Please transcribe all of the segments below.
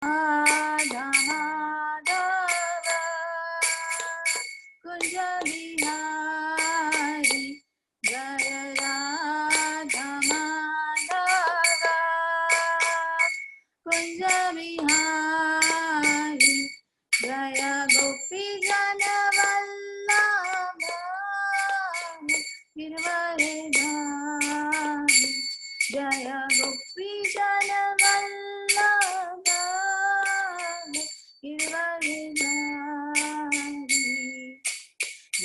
Radha Madhava Kunja Bihari Jaya Radha Madhava Kunja Bihari Jaya Gopi Jana Vallabha Girvaridhari Jaya Gopi Jana Vallabha Girvaridhari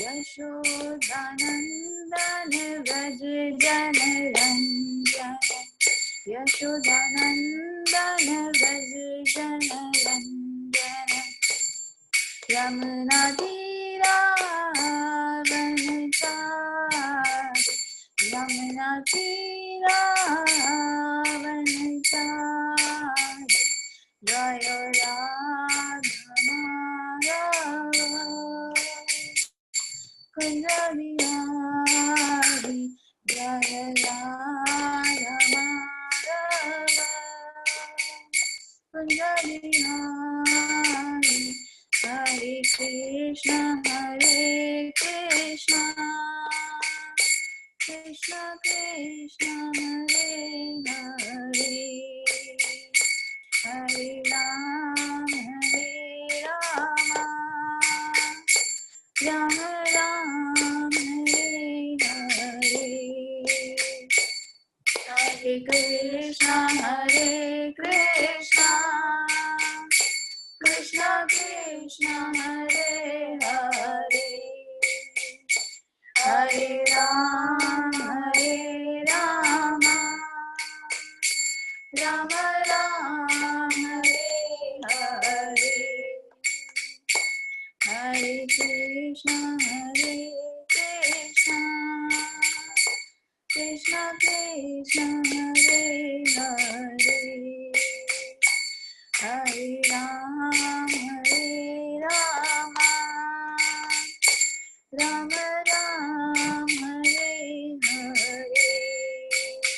Yashodanandan Vraj Janaranjana Yashodanandan Vraj Janaranjana Yamuna Tira Vanachari Yamuna Tira Vanachari Jaya Radha Madhava Kunja Bihari Jaya Radha Madhava Kunja Bihari Hare Krishna Krishna Krishna Hare Hare Hare Rama Rama Rama Hare Hare Krishna Krishna Krishna Hare Hare Hare Rama Rama Rama Hare Hare Krishna Krishna Krishna Hare Hare Hare Rama Rama Rama Hare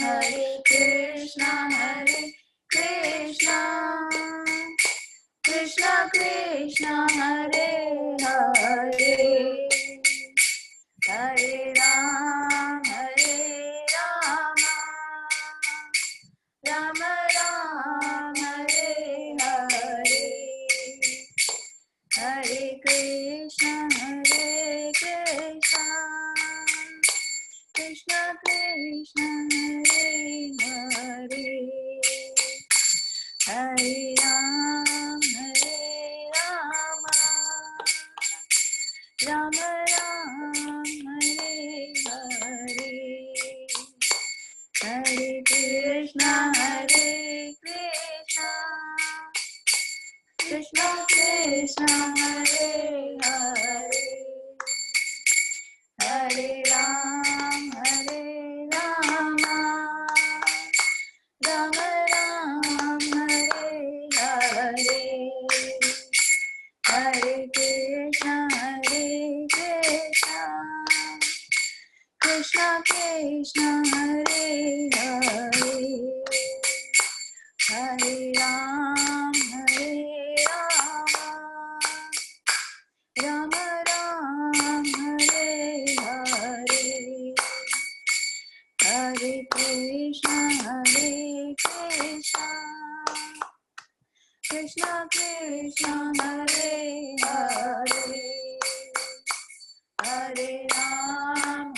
Hare Krishna Krishna Krishna Hare Hare Hare Rama Rama Rama Hare Hare Hare Krishna Krishna Krishna Hare Hare Hare Rama Rama Rama Hare Hare Hare Krishna Krishna Krishna Hare Hare Hare Rama Rama Rama Hare Hare Hare Krishna Krishna Krishna Hare Hare Hare Rama Rama Rama Hare Hare Hare Krishna Krishna Krishna Hare Hare Hare Rama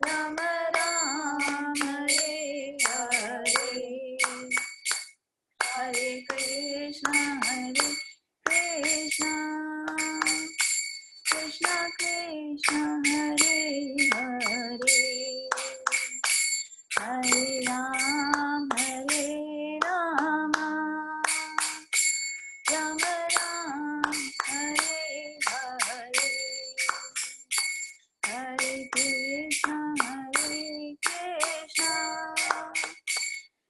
Rama Rama Hare Hare Hare Krishna Krishna Krishna Hare Hare Hare Rama Rama Rama Hare Hare Hare Krishna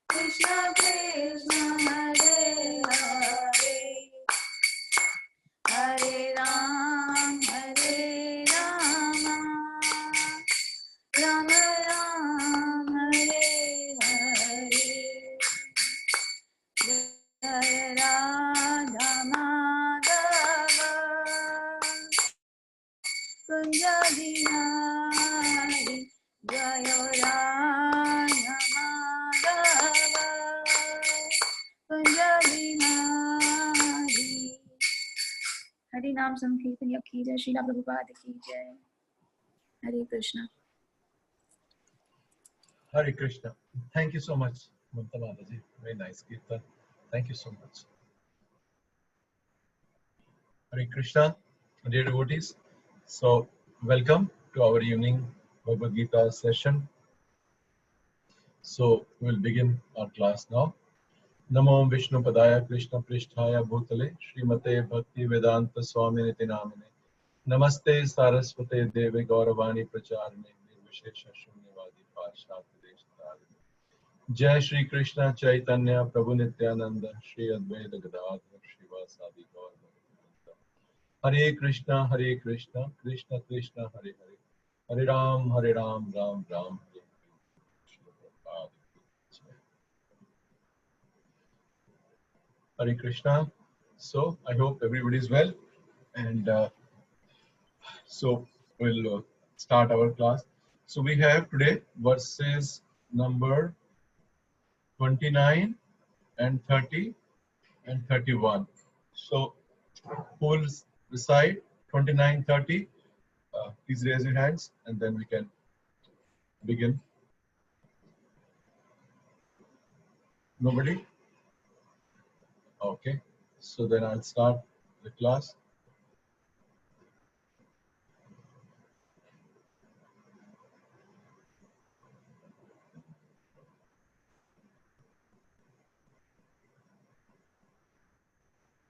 Krishna Krishna Hare Hare Hare Rama Rama Rama Hare Hari नाम संकीर्तन की जय, श्रीला प्रभुपाद की जय। हरे Krishna. Hare Krishna. Thank you so much, Mamta Mataji. Very nice Kirtan. Thank you so much. Hare Krishna, dear devotees. So, welcome to our evening Bhagavad Gita session. So, we'll begin our class now. Namo Vishnu Padaya Krishna Pristhaya Bhutale Srimate Bhakti Vedanta Swami Niti Namine Namaste Saraswate Deve Gauravani Pracharne Nirvishesha Shunyavadi Pashati Deshtarine जय श्री कृष्ण चैतन्य प्रभु नित्यानंद श्री अद्वैत गदाधर श्रीवासादि गौर भक्तवृंद। हरे कृष्णा कृष्ण कृष्ण हरे हरे हरे राम राम राम हरे हरे। श्रील प्रभुपाद की जय। हरे Krishna. So I hope everybody is well, and so we'll start our class. So we have today verses number 29 and 30 and 31. So who will recite 29, 30? Please raise your hands and then we can begin. Nobody? Okay. So then I'll start the class.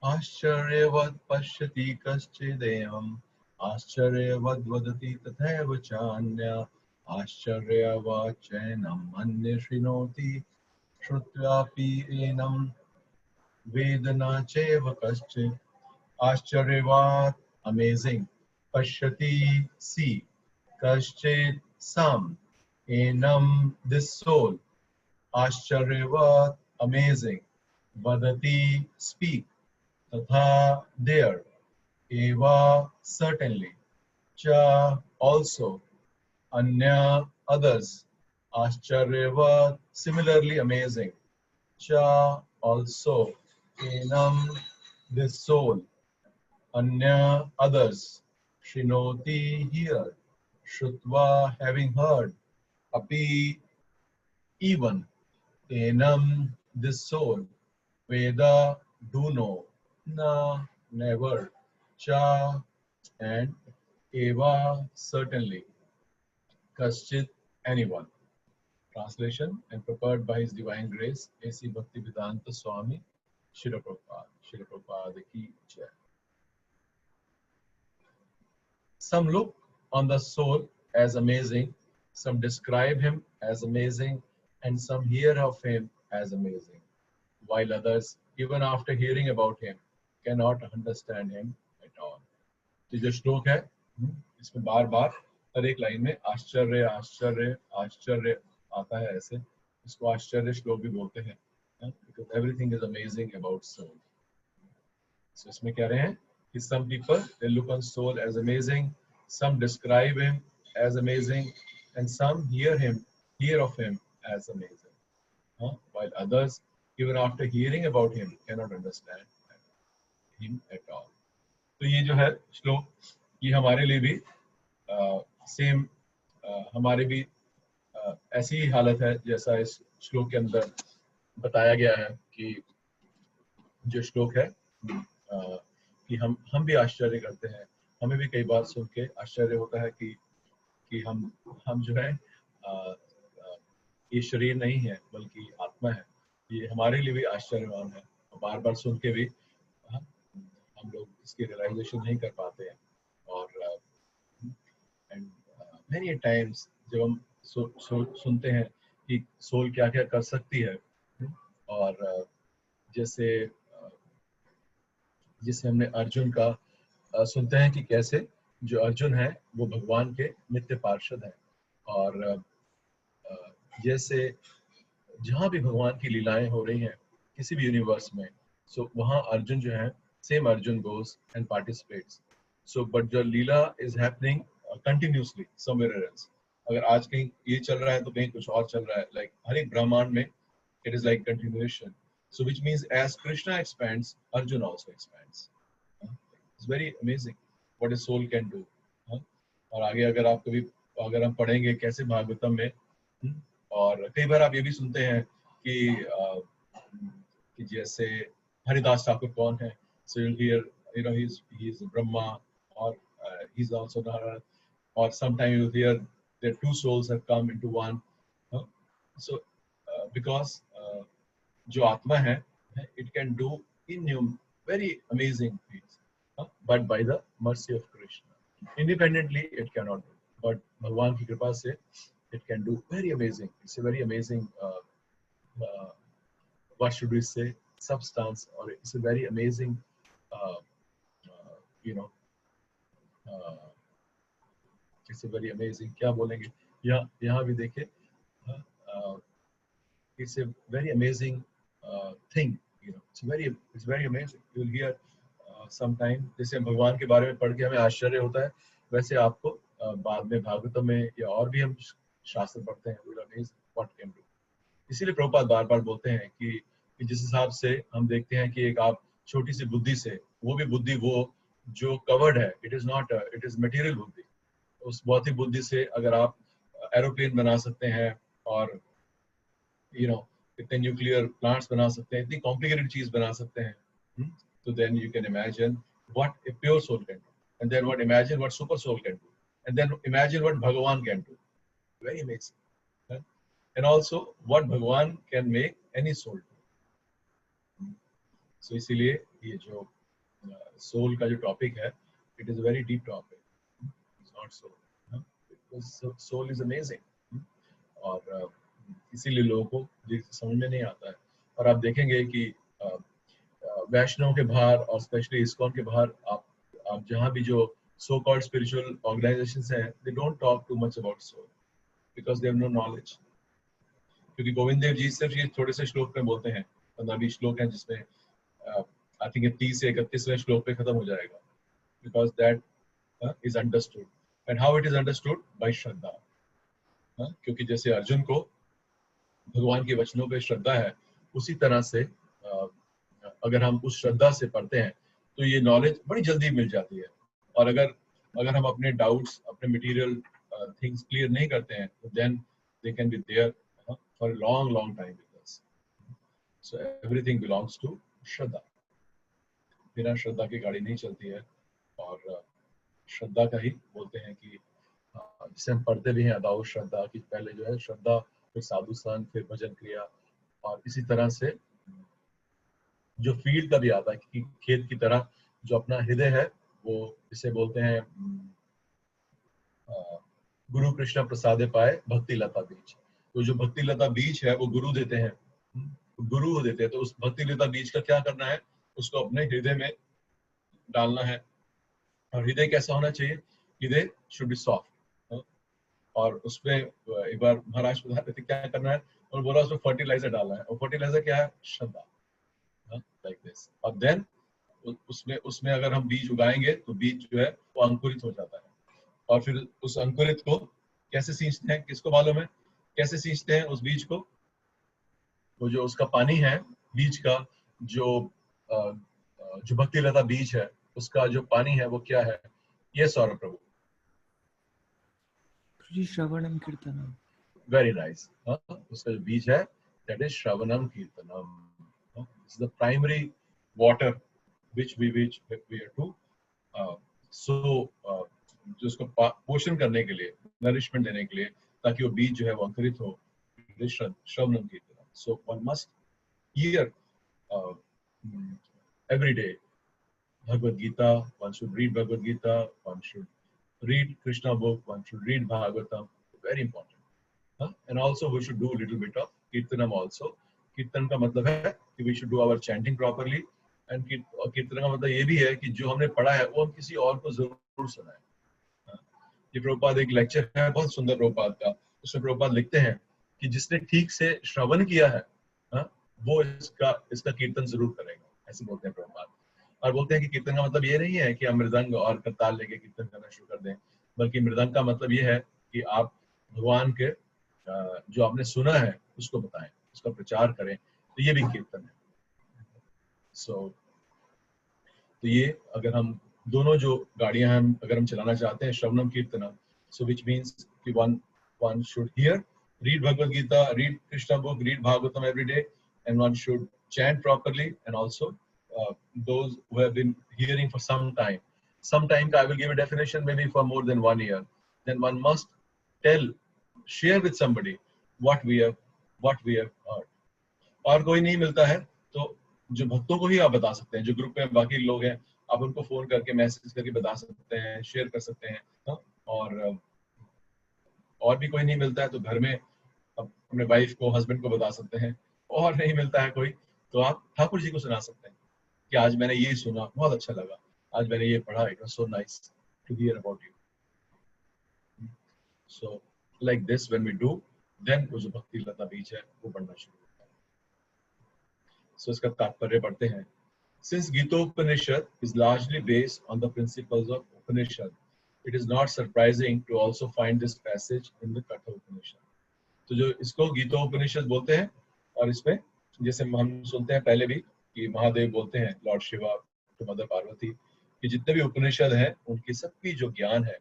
आश्चर्यवत् पश्यति कश्चिदेवम् आश्चर्यवद् वदति तथैव चान्यः आश्चर्यवत् चैनम् अन्ये शृणोति श्रुत्वापि एनं वेद न चैव कश्चित् आश्चर्यवत् amazing pashyati see kaschit some enam this soul आश्चर्यवत् amazing vadati speak तथा there eva certainly cha also anya others आश्चर्यवत् similarly amazing cha also enam this soul anya others shinoti hear shrutva having heard api even enam this soul veda do know na never cha and eva certainly kaschit anyone. Translation and prepared by His Divine Grace A.C. Bhaktivedanta Swami Srila Prabhupada ki jai. Some look on the soul as amazing, some describe him as amazing, and some hear of him as amazing, while others, even after hearing about him, cannot understand him at all. तो जो श्लोक है इसमें बार बार हर एक line में आश्चर्य आश्चर्य आश्चर्य आता है, ऐसे इसको आश्चर्य श्लोक भी बोलते हैं, because everything is amazing about soul. So इसमें कह रहे हैं कि some people they look on soul as amazing, some describe him as amazing, and some hear of him as amazing, while others, even after hearing about him, cannot understand him at all. तो ये जो है श्लोक ये हमारे लिए भी same हमारे भी ऐसी ही हालत है जैसा इस श्लोक के अंदर बताया गया है कि जो श्लोक है कि हम भी आश्चर्य करते हैं, हमें भी कई बार सुन के आश्चर्य होता है कि हम जो है ये शरीर नहीं है बल्कि आत्मा है, ये हमारे लिए भी आश्चर्यवान है। बार बार सुन के भी हम लोग इसकी रियलाइजेशन नहीं कर पाते हैं, और एंड मेनी टाइम्स जब हम सुनते हैं कि सोल क्या क्या कर सकती है, और जैसे हमने अर्जुन का सुनते हैं कि कैसे जो अर्जुन है वो भगवान के नित्य पार्षद है, और जैसे जहाँ भी भगवान की लीलाएं हो रही हैं किसी भी यूनिवर्स में, सो वहाँ अर्जुन जो है same Arjun goes and participates. So but जो leela is happening continuously somewhere else, अगर आज कहीं ये चल रहा है तो कहीं कुछ और चल रहा है, लाइक हर एक ब्रह्मांड में it is like continuation. So which means as Krishna expands, Arjuna also expands. It's very amazing what a soul can do. और आगे अगर आप कभी अगर हम पढ़ेंगे कैसे भागवतम में, और कई बार आप ये भी सुनते हैं कि जैसे हरिदास ठाकुर कौन है, so you'll hear, you know, he's Brahma, or he's also Narayana, or sometimes you'll hear that two souls have come into one. So because जो आत्मा है, it can do very amazing things, but by the mercy of Krishna. Independently it cannot do, but भगवान की कृपा से it can do very amazing. It's a very amazing what should we say, substance, or it's a very amazing you know it's a very amazing, क्या बोलेंगे, यहाँ भी देखिए, it's a very amazing thing, you know, it's very amazing. You'll hear sometime, जैसे भगवान के बारे में पढ़ के हमें आश्चर्य होता है, वैसे आपको बाद में भागवतम में या और भी हम शास्त्र पढ़ते हैं, we'll amaze what can do. इसीलिए प्रभुपाद बार बार बोलते हैं कि जिस हिसाब से हम देखते हैं कि एक आप छोटी सी बुद्धि से, वो भी बुद्धि वो जो कवर्ड है, it is not, it is material बुद्धि, उस भौतिक बुद्धि से अगर आप एरोप्लेन बना सकते हैं और यू नो इतने न्यूक्लियर प्लांट्स बना सकते हैं, इतनी कॉम्प्लिकेटेड चीज बना सकते हैं, तो then you can imagine what a pure soul can do, and then what imagine what super soul can do, and then imagine what Bhagwan can do. Very amazing. And also what Bhagwan can make any soul do. So इसीलिए ये जो soul का जो topic है, it is a very deep topic. It's not so, because soul is amazing. और इसीलिए लोगों को ये समझ में नहीं आता है. और आप देखेंगे कि वैष्णव के बाहर और स्पेशली इस्कॉन के बाहर आप जहाँ भी जो so called spiritual organizations हैं, they don't talk too much about soul because they have no knowledge. क्योंकि गोविंद देव जी सिर्फ ये थोड़े से श्लोक में बोलते हैं, 15-20 श्लोक हैं जिसमें आई थिंक 30 से 31वें श्लोक पे खत्म हो जाएगा, because that is understood. And how it is understood? By shraddha. क्योंकि जैसे अर्जुन को भगवान के वचनों पे श्रद्धा है, उसी तरह से अगर हम उस श्रद्धा से पढ़ते हैं तो ये नॉलेज बड़ी जल्दी मिल जाती है. और अगर हम अपने डाउट्स, अपने मटेरियल थिंग्स क्लियर नहीं करते हैं, तो then they can be there for a long time with us. So everything belongs to श्रद्धा. बिना श्रद्धा की गाड़ी नहीं चलती है, और श्रद्धा का ही बोलते हैं कि जिसे हम पढ़ते भी हैं अदाउ श्रद्धा, की पहले जो है श्रद्धा, फिर साधु संग, फिर भजन क्रिया, और इसी तरह से जो फील्ड का भी आता है कि खेत की तरह जो अपना हृदय है, वो जिसे बोलते हैं गुरु कृष्ण प्रसादे पाए भक्ति लता बीज. तो जो भक्ति लता बीज है वो गुरु देते हैं, गुरु देते हैं. तो उस भक्ति लता बीज का क्या करना है? उसको अपने हृदय में डालना है. और हृदय कैसा होना चाहिए? हृदय शुड बी सॉफ्ट. और उसमें एक बार महाराज बता रहे थे क्या करना है, और बोला उसमें फर्टिलाइजर डालना है. और फर्टिलाइजर क्या है? श्रद्धा. Like this. और देन उसमें अगर हम बीज उगाएंगे तो बीज जो है वो अंकुरित हो जाता है. और फिर उस अंकुरित को कैसे सींचते हैं? किसको मालूम है कैसे सींचते हैं उस बीज को? वो जो उसका पानी है, बीज का जो भक्ति लता बीज है, उसका जो पानी है वो क्या है? ये सौरभ प्रभु. श्रवणम कीर्तनम. Very nice. उसका जो बीज है, that is shravanam kirtanam. It's the primary water which we are to so जो उसको पोषण करने के लिए, नरिशमेंट देने के लिए, ताकि वो बीज जो है वो अंकुरित हो. श्रवणम कीर्तनम. So one must hear every day Bhagavad Gita. One should read Bhagavad Gita. One should read Krishna book. One should read Bhagavatam. Very important. And also we should do a little bit of Kirtanam also. Kirtan का मतलब है कि we should do our chanting properly. And कीर्तन का मतलब ये भी है कि जो हमने पढ़ा है वो हम किसी और को जरूर सुनाएं. ये प्रभुपाद एक लेक्चर है बहुत सुंदर प्रभुपाद का. उसमें प्रभुपाद लिखते हैं कि जिसने ठीक से श्रवण किया है, वो इसका कीर्तन जरूर करेगा. ऐसे बोलते हैं प्रभुपाद. और बोलते हैं कि कीर्तन का मतलब ये नहीं है कि हम मृदंग और करताल लेके कीर्तन करना शुरू कर दें, बल्कि मृदंग का मतलब ये है कि आप भगवान के जो आपने सुना है उसको बताएं, उसका प्रचार करें. तो ये भी कीर्तन है. तो ये अगर हम दोनों जो गाड़ियां हम अगर हम चलाना चाहते हैं, श्रवणम कीर्तनम, so which means कि one should hear, read Bhagavad Gita, read Krishna book, read Bhagavatam every day, and one should chant properly, and also those who have been hearing for some time. Sometime I will give a definition, maybe for more than 1 year. Then one must share with somebody what we have heard. और कोई नहीं मिलता है तो जो भक्तों को ही आप बता सकते हैं, जो ग्रुप में बाकी लोग हैं, आप उनको फोन करके मैसेज करके बता सकते हैं, शेयर कर सकते हैं। हाँ? और भी कोई नहीं मिलता है तो घर में अपने वाइफ को, हस्बैंड को बता सकते हैं। और नहीं मिलता है कोई तो आप ठाकुर जी को सुना सकते हैं कि आज मैंने ये सुना, बहुत अच्छा लगा, आज मैंने ये पढ़ा, it was so nice to hear about you. So like this when we do, then वो जो भक्ति लता बीज है वो बढ़ना शुरू होता है। सो इसका तात्पर्य पढ़ते हैं। Since Gita-Upanishad is largely based on the principles of Upanishad, it is not surprising to also find this passage in the Katha Upanishad. तो जो इसको गीता उपनिषद बोलते हैं, और इसमें जैसे हम सुनते हैं पहले भी कि महादेव बोलते हैं, lord Shiva to mother Parvati, कि जितने भी उपनिषद हैं उनकी सबकी जो ज्ञान है,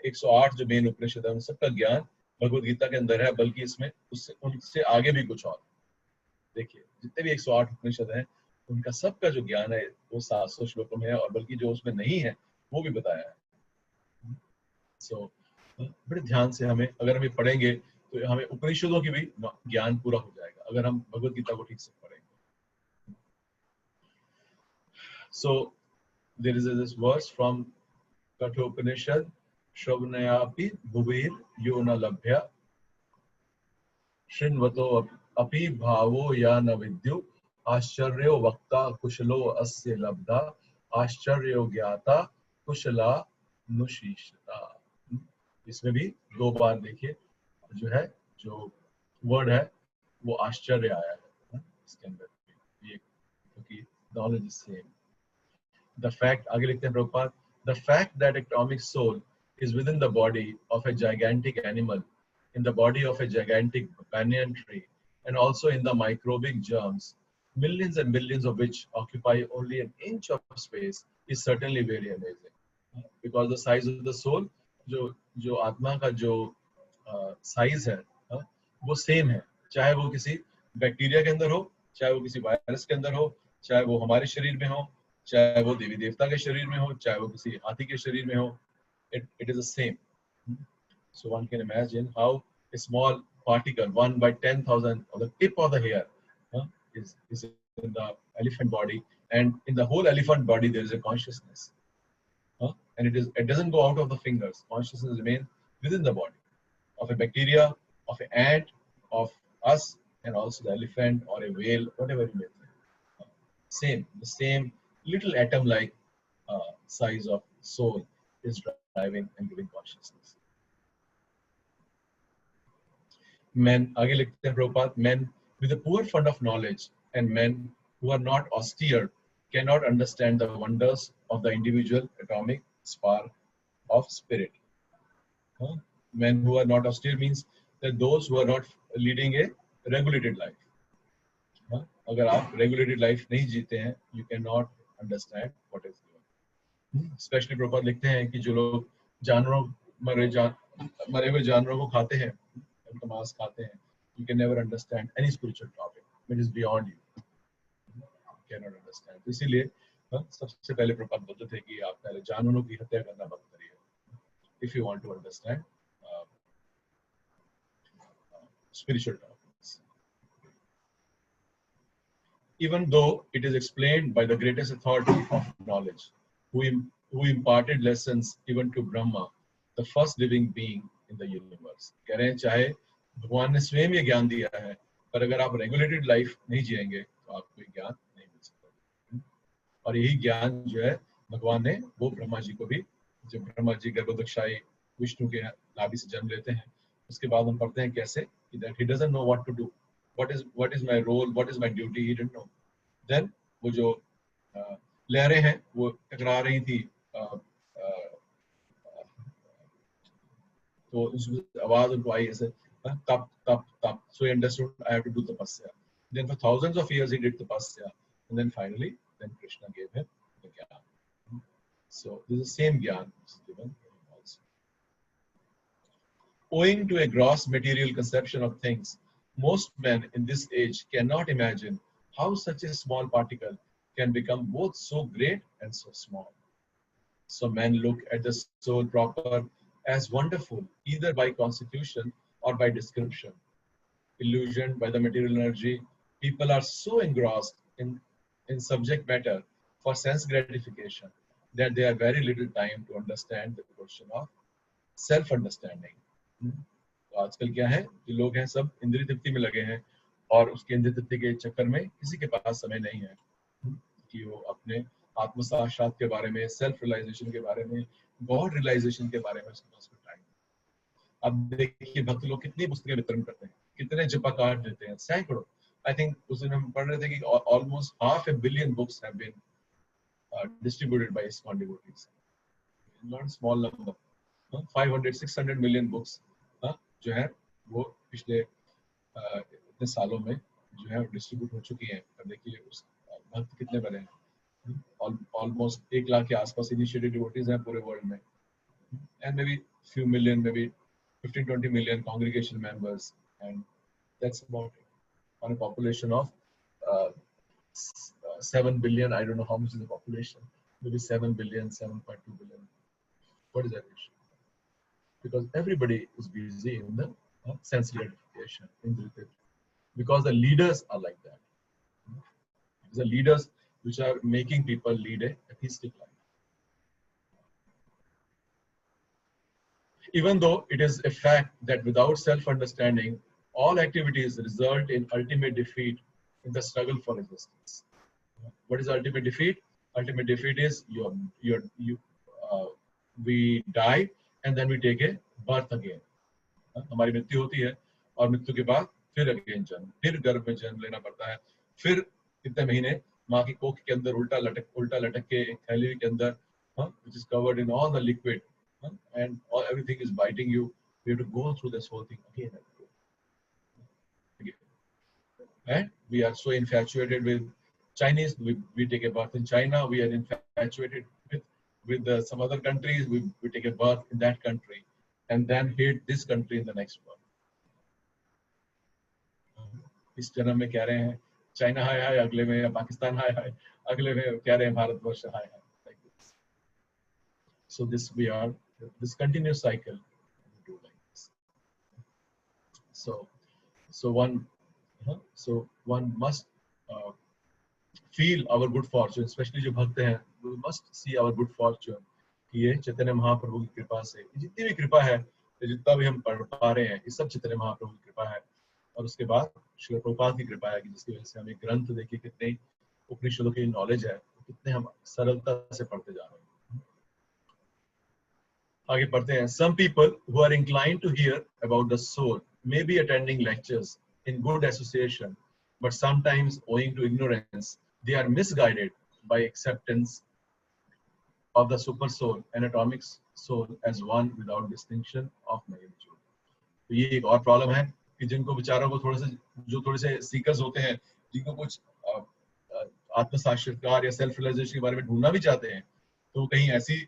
108 जो मेन उपनिषद है उन सबका ज्ञान भगवद गीता के अंदर है, बल्कि इसमें उससे उनसे आगे भी कुछ और। देखिए जितने भी 108 उपनिषद हैं उनका सबका जो ज्ञान है वो 700 श्लोकों में है, और बल्कि जो उसमें नहीं है वो भी बताया है। सो बड़े ध्यान से हमें, अगर हम ये पढ़ेंगे तो हमें उपनिषदों की भी ज्ञान पूरा हो जाएगा अगर हम भगवद गीता को ठीक से पढ़ेंगे। So there is this verse from Kathopanishad, श्रवणयापि भुवीर यो न लभ्य, शृण्वतो अपि भावो या न विद्यु, आश्चर्यो वक्ता कुशलो अस्य लब्धा, आश्चर्यो ज्ञाता कुशला नुशीषता। इसमें भी 2 बार देखिए जो है, जो वर्ड है वो आश्चर्य आया है इसके अंदर, ये क्योंकि knowledge is same. The fact, आगे लिखते हैं Prabhupada, the fact that atomic soul is within the body of a gigantic animal, in the body of a gigantic banyan tree, and also in the microbic germs, millions and millions of which occupy only an inch of space, is certainly very amazing. Because the size of the soul, जो आत्मा का जो size है वो same है, चाहे वो किसी बैक्टीरिया के अंदर हो, चाहे वो किसी वायरस के अंदर हो, चाहे वो हमारे शरीर में हो, चाहे वो देवी देवता के शरीर में हो, चाहे वो किसी हाथी के शरीर में हो, it is the same. So one can imagine how a small particle, 1 by 10,000 of the tip of the hair, is in the elephant body, and in the whole elephant body there is a consciousness, and it doesn't go out of the fingers. Consciousness remains within the body of a bacteria, of an ant, of us, and also the elephant or a whale, whatever you may think. The same little atom-like size of soul is driving and giving consciousness. Men, आगे लिखते हैं Prabhupada, men with a poor fund of knowledge and men who are not austere cannot understand the wonders of the individual atomic spark of spirit. Men who are not austere means that those who are not leading a regulated life. अगर आप regulated life नहीं जीते हैं, you cannot understand what is given. Especially Prabhupada लिखते हैं कि जो लोग जानवरों, मरे हुए जानवरों को खाते हैं, उनका मांस खाते हैं, you can never understand any spiritual topic which is beyond you. You cannot understand. इसीलिए सबसे पहले प्रभुपाद बोलते थे कि आप पहले जानवरों की हत्या करना बंद करिए, if you want to understand spiritual topics. Even though it is explained by the greatest authority of knowledge, who imparted lessons even to Brahma, the first living being in the universe. कह रहे हैं चाहे भगवान ने स्वयं ये ज्ञान दिया है, पर अगर आप रेगुलेटेड लाइफ नहीं जिएंगे तो आपको ये ज्ञान नहीं मिल सकता। और यही ज्ञान जो है भगवान ने वो ब्रह्मा जी को भी, जब ब्रह्मा जी गर्भोदकशाही विष्णु के नाभि से जन्म लेते हैं, उसके बाद हम पढ़ते हैं कैसे that he doesn't know what to do, what is my role, what is my duty, he didn't know. Then वो जो लहरें हैं वो टकरा रही थी, तो उस आवाज उनको आई ऐसे तप तप तप, so he understood I have to do tapasya. Then for thousands of years he did tapasya, and then finally then Krishna gave him the jnana. So this is the same gyan which is given also. Owing to a gross material conception of things, most men in this age cannot imagine how such a small particle can become both so great and so small. So men look at the soul proper as wonderful, either by constitution or by description. Illusioned by the material energy, people are so engrossed in subject matter for sense gratification that they have very little time to understand the question of self-understanding. तो आजकल क्या है कि लोग हैं सब इंद्रिय तृप्ति में लगे हैं और उसके इंद्रिय तृप्ति के चक्कर में किसी के पास समय नहीं है कि वो अपने आत्म साक्षात के बारे में, सेल्फ रियलाइजेशन के बारे में, गॉड रियलाइजेशन के बारे में उसके पास टाइम। अब देखिए भक्त लोग कितनी पुस्तकें वितरण करते हैं, कितने जपा कार्ड देते हैं, सैकड़ों। आई थिंक उस दिन हम पढ़ रहे थे कि almost 500 million books have been distributed by ISKCON devotees. Not a small number. 500-600 million books जो है वो पिछले इतने सालों में जो है डिस्ट्रीब्यूट हो चुकी हैं। अब देखिए उस भक्त कितने बने हैं, ऑलमोस्ट 1 लाख के आसपास इनिशिएटेड डिवोटीज हैं पूरे वर्ल्ड में, and may be few million, maybe 15-20 million congregation members, and that's about it on a population of 7 billion. I don't know how much is the population, maybe 7 billion, 7.2 billion. What is that issue? Because everybody is busy in the sense gratification, because the leaders are like that. The leaders which are making people lead a atheistic life. Even though it is a fact that without self-understanding, all activities result in ultimate defeat in the struggle for existence. What is ultimate defeat? Ultimate defeat is we die and then we take a birth again. हमारी मृत्यु होती है और मृत्यु के बाद फिर again जन्म, फिर गर्भ में जन्म लेना पड़ता है, फिर कितने महीने माँ की कोख के अंदर उल्टा लटक के एक थैली के अंदर, which is covered in all the liquid, and everything is biting you. You have to go through this whole thing again and again. And we are so infatuated with Chinese. We take a birth in China. We are infatuated with some other countries. We take a birth in that country, and then hate this country in the next birth. इस जन्म में कह रहे हैं China हाय हाय, अगले में या पाकिस्तान हाय हाय, अगले में कह रहे हैं भारतवर्ष हाय हाय. Like this. So this continuous cycle. We do like this. So one must feel our good fortune, especially जो भक्त हैं, we must see our good fortune कि ये चैतन्य महाप्रभु की कृपा से जितनी भी कृपा है, जितना भी हम पढ़ पा रहे हैं, ये सब चैतन्य महाप्रभु की कृपा है। और उसके बाद श्रील प्रभुपाद की कृपा है कि जिसकी वजह से हमें ग्रंथ देखिए कितने उपनिषदों की नॉलेज है, कितने हम सरलता से पढ़ते जा रहे हैं। आगे पढ़ते हैं। Some people who are inclined to hear about the soul may be attending lectures in good association, but sometimes owing to ignorance, they are misguided by acceptance of the super soul and atomic soul as one without distinction of magnitude. तो ये एक और problem है कि जिनको विचारों को थोड़े से सीकर्स होते हैं, जिनको कुछ आत्म साक्षात्कार या सेल्फ रियलाइजेशन के बारे में ढूंढना भी चाहते हैं, तो कहीं ऐसी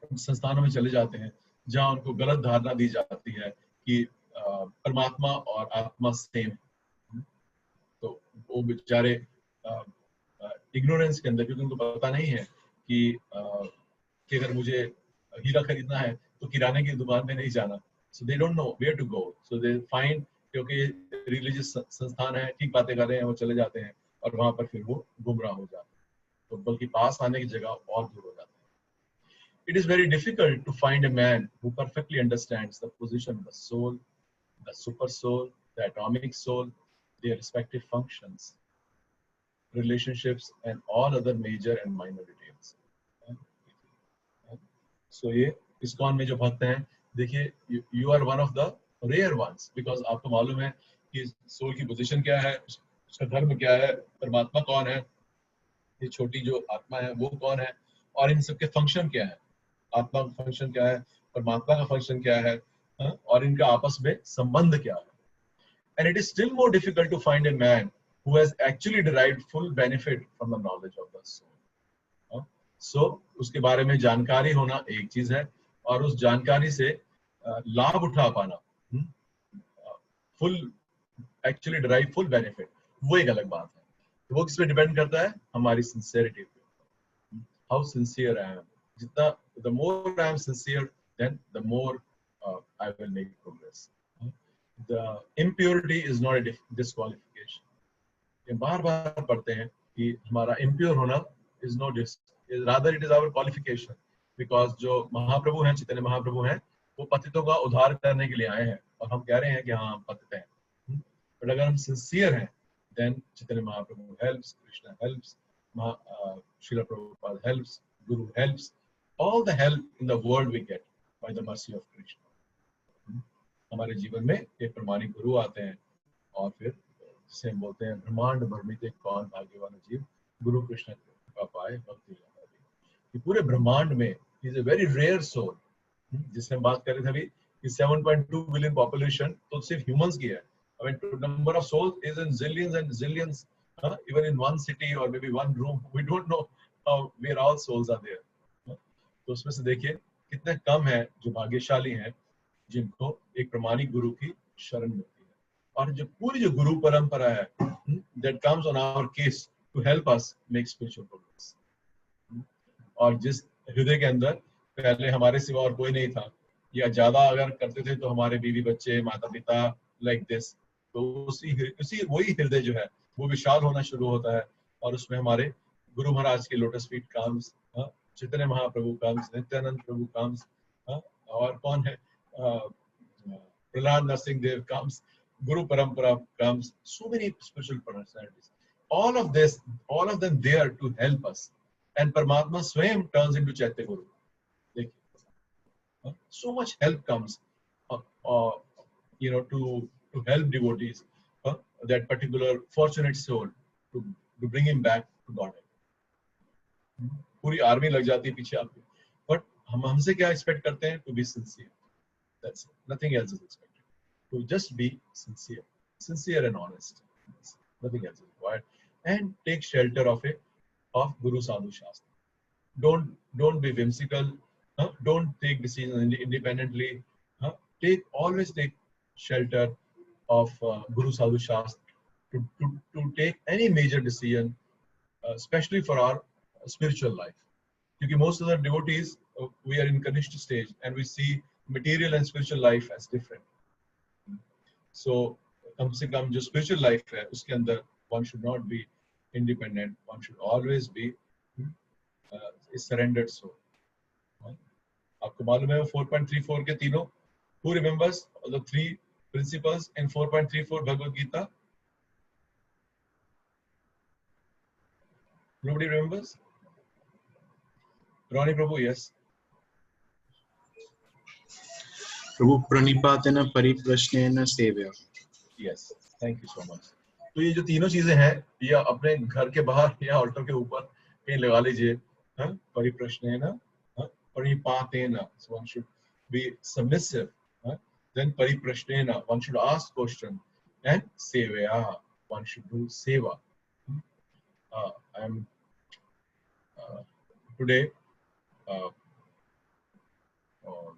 संस्थानों में चले जाते हैं जहां उनको गलत धारणा दी जाती है कि परमात्मा और आत्मा सेम। तो वो बेचारे इग्नोरेंस के अंदर, क्योंकि उनको पता नहीं है कि अगर मुझे हीरा खरीदना है तो किराने की दुकान में नहीं जाना। So they don't know where to go. So they find क्योंकि रिलीजियस संस्थान है, ठीक बातें कर रहे हैं, वो चले जाते हैं और वहां पर फिर वो गुमराह हो जाते हैं, तो बल्कि पास आने की जगह और दूर हो जाते हैं। It is very difficult to find a man who perfectly understands the position of the soul, the super soul, the atomic soul, their respective functions, relationships, and all other major and minor details. So ये ISKCON में जो भक्त हैं, देखिए you are one of the rare ones, because आपको मालूम है कि सोल की पोजीशन क्या है, उसका धर्म क्या है, परमात्मा कौन है, ये छोटी जो आत्मा है वो कौन है, और इन सब के फंक्शन क्या है, आत्मा का फंक्शन क्या है, परमात्मा का फंक्शन क्या है, और इनका आपस में संबंध क्या है। And it is still more difficult to find a man who has actually derived full benefit from the knowledge of the soul. सो उसके बारे में जानकारी होना एक चीज है, और उस जानकारी से लाभ उठा पाना, full actually derive full benefit, वो एक अलग बात है। तो वो किस पे डिपेंड करता है? हमारी सिंसियरिटी पे, हाउ सिंसियर आई एम। जितना the more I am sincere, then the more I will make progress. The impurity is not a disqualification. ये बार बार पढ़ते हैं कि हमारा इम्प्योर होना is not, rather it is our qualification. Because जो महाप्रभु हैं, चैतन्य महाप्रभु हैं, वो पतितों का उद्धार करने के लिए आए हैं, और हम कह रहे हैं कि हाँ हम पतित हैं। बट अगर हम सिंसियर हैं, then Chaitanya Mahaprabhu helps, Krishna helps, Srila Prabhupada helps, Guru helps. All the help in the world we get by the mercy of Krishna. हमारे जीवन में एक प्रमाणिक गुरु आते हैं, और फिर जिसे हम बोलते हैं ब्रह्मांड भ्रमित कौन भाग्यवान जीव, गुरु कृष्ण कृपा पाए भक्ति लगा दी। ये पूरे ब्रह्मांड में is a very rare soul, जिससे हम बात कर रहे थे अभी कि 7.2 बिलियन पॉपुलेशन तो सिर्फ ह्यूमंस की है। I mean, number of souls is in zillions and zillions, even in one city or maybe one room. We don't know where all souls are there. तो उसमें से देखिए कितने कम है जो भाग्यशाली हैं, जिनको एक प्रमाणिक गुरु की शरण मिलती है। और जो पूरी जो गुरु परंपरा है, that comes on our case to help us make spiritual progress. और जिस हृदय के अंदर पहले हमारे सिवा और कोई नहीं था, या ज्यादा अगर करते थे तो हमारे बीवी बच्चे माता पिता लाइक दिस, तो उसी वही हृदय जो है वो विशाल होना शुरू होता है, और उसमें हमारे गुरु महाराज के lotus feet comes, Chaitanya Mahaprabhu comes, Nityanand प्रभु कम्स, और कौन है, प्रहलाद नरसिंह देव कम्स, गुरु परंपरा comes, so many spiritual personalities, all of them there to help us, and Paramatma स्वयं turns into Chaitya Guru. देखिए, so much help comes, to help devotees, that particular fortunate soul, to bring him back to Godhead. पूरी army लग जाती है पीछे आपके, but हमसे क्या एक्सपेक्ट करते हैं? To be sincere, that's it, nothing else is expected, to just be sincere and honest, nothing else is required, and take shelter of Guru Sadhu Shastra. Don't be whimsical, don't take decisions independently, always take shelter of Guru Sadhu Shastra to take any major decision, especially for our spiritual life. Because most of the devotees, we are in Kanishta stage, and we see material and spiritual life as different. So, कम से कम जो spiritual life है, उसके अंदर one should not be independent. One should always be a surrendered soul. आपको मालूम है 4.34 के तीनों? Who remembers the three principles in 4.34 Bhagavad Gita? Nobody remembers? Ronnie Prabhu, yes. Prabhu प्रणिपातेन परिप्रश्नेन सेव्य। Yes, thank you so much. तो ये जो तीनों चीजें हैं, ये अपने घर के बाहर या ऑल्टर के ऊपर कहीं लगा लीजिए। परिप्रश्नेन, प्रणिपातेन, so one should be submissive. Then परिप्रश्नेन, one should ask question, and sevaya, one should do seva. I am today. Oh,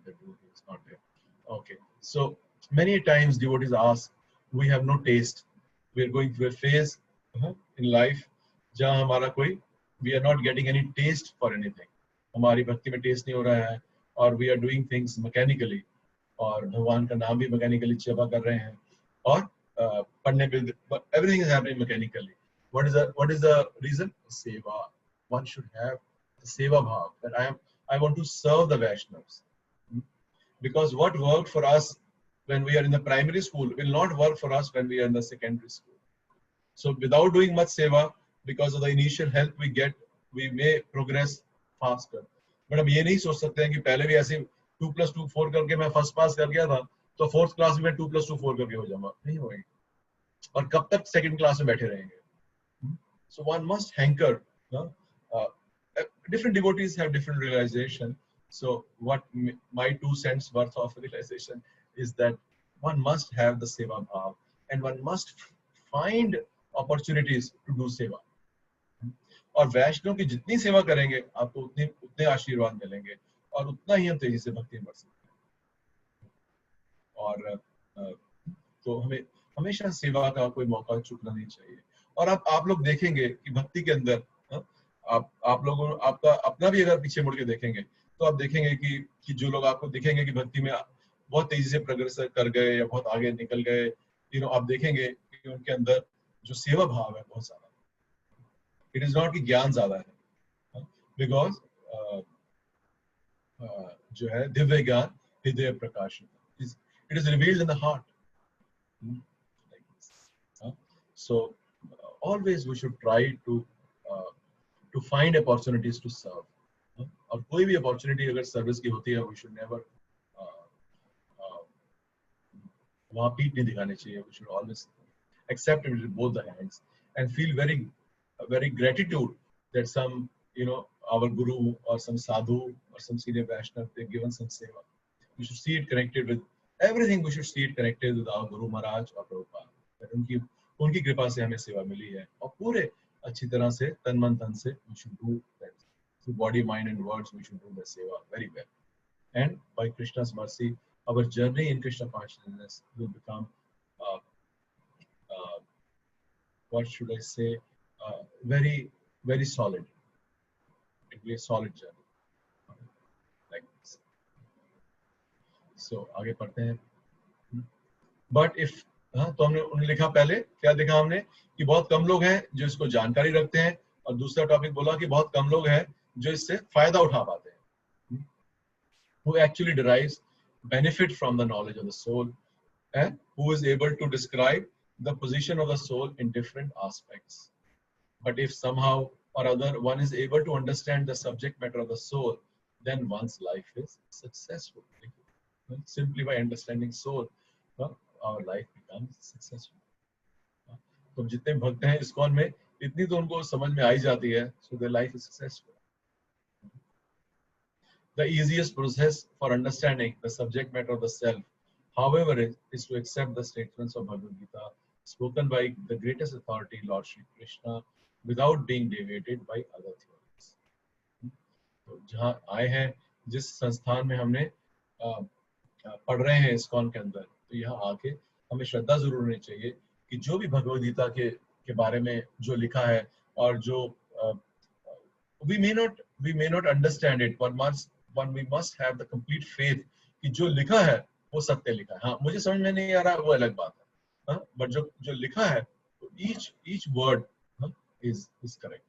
the devotee is not there. Okay, so many times devotees ask, we have no taste. We are going through a phase in life जहाँ हमारा कोई, we are not getting any taste for anything. हमारी भक्ति में taste नहीं हो रहा है, और we are doing things mechanically, और भगवान का नाम भी mechanically जपा कर रहे हैं, और पढ़ने पे everything is happening mechanically. What is the reason? Seva. One should have the seva bhav, that I want to serve the Vaishnavas. Because what worked for us when we are in the primary school will not work for us when we are in the secondary school. So without doing much seva, because of the initial help we get, we may progress faster. But हम ये नहीं सोच सकते हैं कि पहले भी ऐसे 2 + 2 4 करके मैं फर्स्ट पास कर गया था, तो 4th क्लास में 2 + 2 4 करके हो जाऊंगा, नहीं होएगा, और कब तक सेकंड क्लास में बैठे रहेंगे? So one must hanker. Different devotees have different realization. So what my 2 cents worth of realization is that one must have the seva bhav, and one must find opportunities to do seva. और वैष्णव की जितनी सेवा करेंगे आपको उतने आशीर्वाद मिलेंगे और उतना ही हम तेजी से भक्ति में बढ़ सकते हैं। और तो हमें हमेशा सेवा का कोई मौका चूकना नहीं चाहिए। और आप लोग देखेंगे कि भक्ति के अंदर आप लोगों आपका अपना भी अगर पीछे मुड़ के देखेंगे तो आप देखेंगे कि जो लोग आपको दिखेंगे कि भक्ति में बहुत तेजी से प्रोग्रेस कर गए या बहुत आगे निकल गए, आप देखेंगे कि उनके अंदर जो सेवा भाव है बहुत ज्यादा। इट इज नॉट कि ज्ञान ज्यादा है, बिकॉज जो है दिव्य ज्ञान हृदय प्रकाश, it is revealed in the heart. So always we should try to find opportunities to serve. और कोई भी अपॉर्चुनिटी अगर सर्विस की होती है, we should never वहाँ पीठ नहीं दिखानी चाहिए। We should always accept it with both the hands and feel very gratitude that some our guru or some sadhu or some senior Vaishnav, they've given some seva. We should see it connected with everything. We should see it connected with our Guru Maharaj or Prabhupada. उनकी कृपा से हमें सेवा मिली है और पूरे अच्छी तरह से तन मन धन से we should do that. Through body, mind and words we should do the seva very well. And by Krishna's mercy, our journey in Krishna consciousness will become what should I say, very solid. It will be a solid journey like this. So आगे पढ़ते हैं। But if तो उन्होंने लिखा, पहले क्या देखा हमने कि बहुत कम लोग हैं जो इसको जानकारी रखते हैं, और दूसरा टॉपिक बोला कि बहुत कम लोग हैं जो इससे फायदा उठा पाते हैं, who actually derives benefit from the knowledge of the soul and who is able to describe the position of the soul in different aspects. But if somehow or other one is able to understand the subject matter of the soul, then one's life is successful. Simply by understanding soul, our life becomes successful. तो जितने भक्त हैं ISKCON में, इतनी तो उनको समझ में आई जाती है, so their life is successful. The easiest process for understanding the subject matter of the self, however, is to accept the statements of Bhagavad Gita spoken by the greatest authority, Lord Shri Krishna, without being deviated by other theories. तो जहाँ आए हैं, जिस संस्थान में हमने पढ़ रहे हैं इस्कॉन के अंदर, तो यहाँ आके हमें श्रद्धा जरूर होनी चाहिए कि जो भी भगवद गीता के बारे में जो लिखा है, और जो we may not understand it, but we must have the complete faith कि जो लिखा है वो सत्य लिखा है। हाँ, मुझे समझ में नहीं आ रहा, वो अलग बात है, बट जो लिखा है, each word is correct.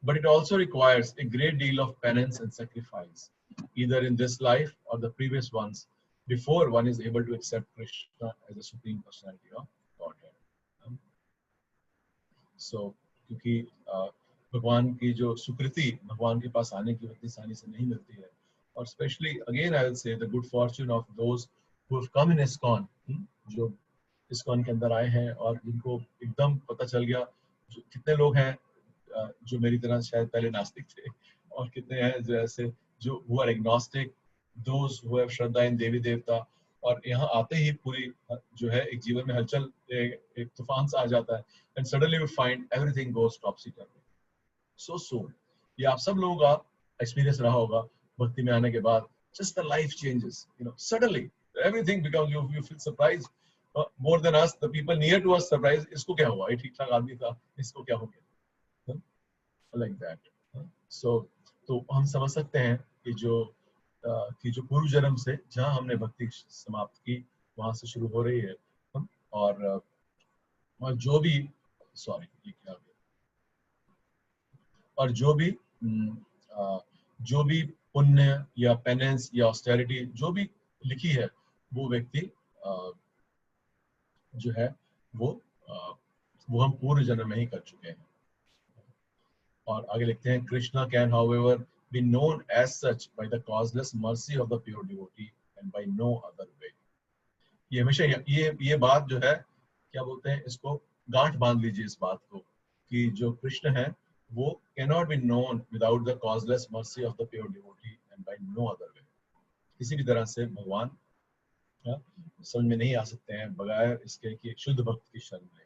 But it also requires a great deal of penance and sacrifice, either in this life or the previous ones, before one is able to accept Krishna as a supreme personality of Godhead. So, क्योंकि भगवान की जो सुकृति, भगवान के पास आने की इतनी आसानी से नहीं मिलती है, और especially again I will say the good fortune of those who have come in ISKCON, जो ISKCON के अंदर आए हैं और जिनको एकदम पता चल गया, कितने लोग हैं जो मेरी तरह शायद पहले नास्तिक थे, और कितने हैं जो ऐसे जो who are agnostic, those who have श्रद्धा इन देवी देवता, और यहाँ आते ही पूरी जो है एक जीवन में हलचल, एक तूफान सा आ जाता है, and suddenly we find everything goes topsy-turvy so soon. ये आप सब लोगों का एक्सपीरियंस रहा होगा भक्ति में आने के बाद, just the life changes, suddenly everything becomes, you feel surprised, more than us, the people near to us surprised, इसको क्या हुआ, ये ठीक ठाक आदमी था, इसको क्या हो गया, like that. So तो हम समझ सकते हैं कि जो पूर्व जन्म से जहाँ हमने भक्ति समाप्त की, वहां से शुरू हो रही है, और जो भी और जो भी पुण्य या पेनेंस या ऑस्टेरिटी जो भी लिखी है, वो व्यक्ति जो है वो हम पूर्व जन्म में ही कर चुके हैं। और आगे लिखते हैं, Krishna can however be known as such by the causeless mercy of the pure devotee and by no other way. ये हमेशा ये बात जो है, क्या बोलते हैं इसको, गांठ बांध लीजिए इस बात को, कि जो कृष्ण है वो cannot be known without the causeless mercy of the pure devotee and by no other way. किसी भी तरह से भगवान समझ में नहीं आ सकते हैं बगैर इसके कि एक शुद्ध भक्त की शरण में।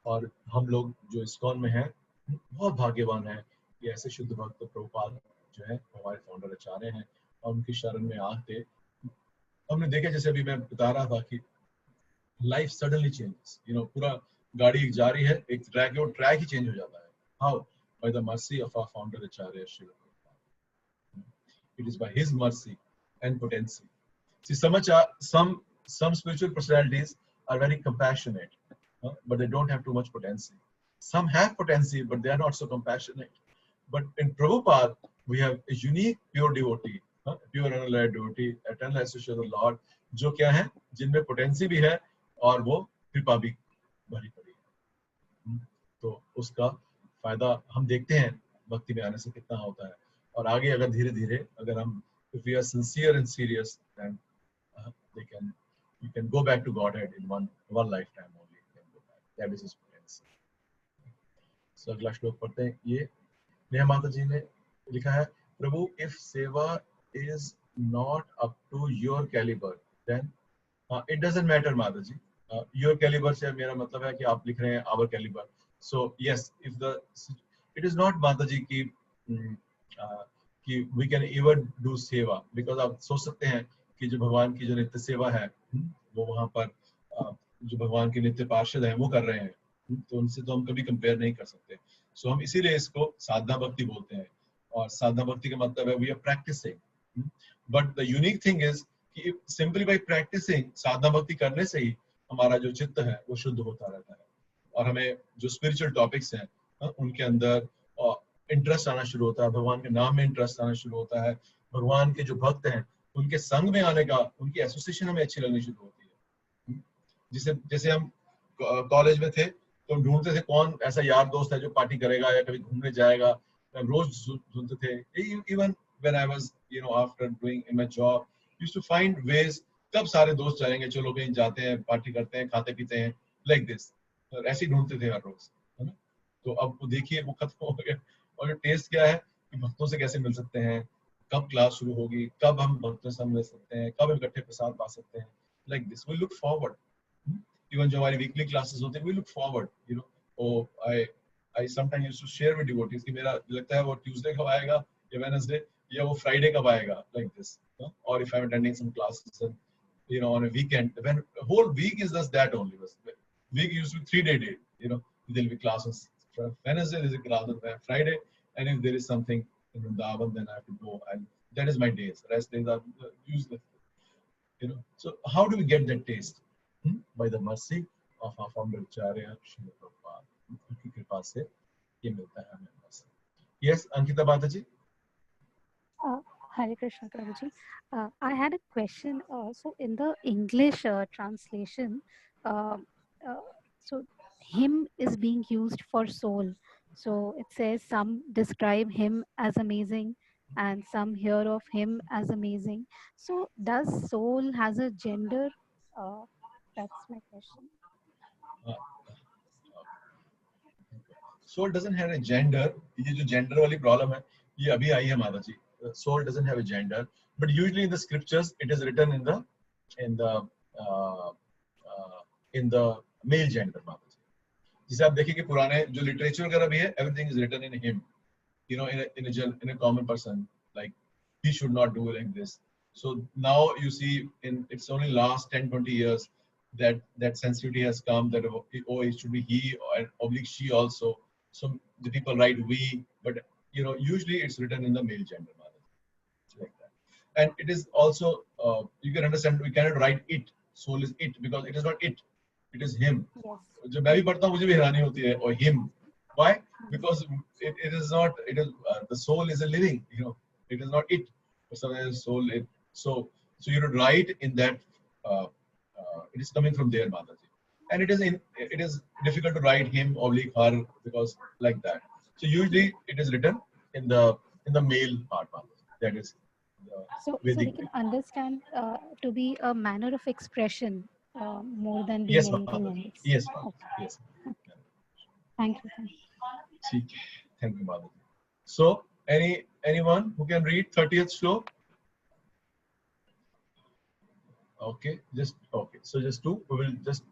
और हम लोग जो इस्कॉन में हैं, बहुत भाग्यवान है कि ऐसे शुद्ध भक्त प्रभुपाद जो है हमारे फाउंडर आचार्य हैं, और उनकी शरण में आके हमने देखा, जैसे अभी मैं बता रहा था कि लाइफ सडनली चेंजेस, पूरा गाड़ी जा रही है एक ट्रैक है, वो ट्रैक ही चेंज हो जाता है. How? By the mercy of our founder acharya Shri Prabhupada. It is by his mercy and potency. See, some spiritual personalities are very compassionate, but they don't have too much potency. Some have potency, but they are not so compassionate. But in Prabhupada, we have a unique pure devotee, pure unalloyed devotee, eternal associate of the Lord, जो क्या है, जिनमें potency भी है और वो कृपा भी भरी पड़ी है. तो उसका फायदा हम देखते हैं भक्ति में आने से कितना होता है. और आगे अगर धीरे धीरे अगर हम, if we are sincere and serious, then you can go back to Godhead in one lifetime only. You can go back. That is his potential. So अगला श्लोक पढ़ते हैं. ये नेहा माता जी ने लिखा है, प्रभु, if seva is not up to your caliber, then it doesn't matter, माता जी. Your caliber से मेरा मतलब है कि आप लिख रहे हैं our caliber. So yes, if it is not माता जी कि we can even do सेवा, because आप सोच सकते हैं कि जो भगवान की जो नित्य सेवा है वो वहाँ पर जो भगवान के नित्य पार्षद हैं वो कर रहे हैं, तो उनसे तो हम कभी कंपेयर नहीं कर सकते. सो हम इसीलिए इसको साधना भक्ति बोलते हैं. और साधना भक्ति का मतलब है we are practising. But the unique thing is कि सिंपली बाय प्रैक्टिसिंग, साधना भक्ति करने से ही हमारा जो चित्त है वो शुद्ध होता रहता है, और हमें जो स्पिरिचुअल टॉपिक्स हैं उनके अंदर इंटरेस्ट आना शुरू होता है, भगवान के नाम में इंटरेस्ट आना शुरू होता है, भगवान के जो भक्त हैं उनके संग में आने का, उनकी एसोसिएशन हमें अच्छी लगनी शुरू होती है. जैसे हम कॉलेज में थे तो हम ढूंढते थे कौन ऐसा यार दोस्त है जो पार्टी करेगा या कभी घूमने जाएगा. हम रोज ढूंढते थे. Even when I was after doing in my job, used to find ways, कब सारे दोस्त जाएंगे, चलो कहीं जाते हैं, पार्टी करते हैं, खाते पीते हैं, लाइक दिस. ऐसे ही ढूंढते थे हर रोज, है ना. तो अब वो देखिए वो खत्म हो गया. और टेस्ट क्या है कि भक्तों से कैसे मिल सकते हैं, कब क्लास शुरू होगी, कब हम भक्तों से मिल सकते हैं, कब हम इकट्ठे प्रसाद पा सकते हैं, like this. We look forward. Even जो हमारी वीकली क्लासेस होते हैं, we look forward. I sometime used to share with devotees कि मेरा लगता है वो ट्यूसडे कब आएगा या वेडनेसडे या वो फ्राइडे कब आएगा, लाइक दिस. और if I am attending some classes on a weekend, when whole week is just that only. Week used to be 3-day day. There'll be classes Wednesday, there's a class on Friday, and if there is something in Vrindavan, then I have to go, and that is my days. Rest days are useless. So how do we get that taste? By the mercy of our founder Acharya Srila Prabhupada. उनकी कृपा से ये मिलता है हमें बस. Yes, Ankita Mataji. Hare Krishna Prabhuji. I had a question. So in the English translation, so him is being used for soul. So it says some describe him as amazing and some hear of him as amazing. So does soul has a gender? That's my question. Soul doesn't have a gender. ये जो gender वाली problem है, ये अभी आई है माता जी. Soul doesn't have a gender, but usually in the scriptures it is written in the male gender, माता जी. जैसे आप देखिए कि पुराने जो literature वगैरह भी है, everything is written in him. In a common person, like he should not do like this. So now you see, it's only last 10-20 years that sensitivity has come, that it should be he or oblique she also. So the people write we, but usually it's written in the male gender, like that. And it is also you can understand, we cannot write it. Soul is it, because it is not it is him. Yes. जब मैं भी पढ़ता हूँ मुझे भी हैरानी होती है, or him. Why? Because it is not. It is the soul is a living. It is not it. Sometimes soul. So you would write in that. It is coming from there, Mataji. And it is difficult to write him oblique her, because like that. So usually it is written in the male part, Mataji. That is. So we can understand to be a manner of expression more than being Yes, anything Mataji. else. Yes, Okay. yes. Thank you. Thank you, Mataji. So anyone who can read 30th slok? Okay, so just two. We will just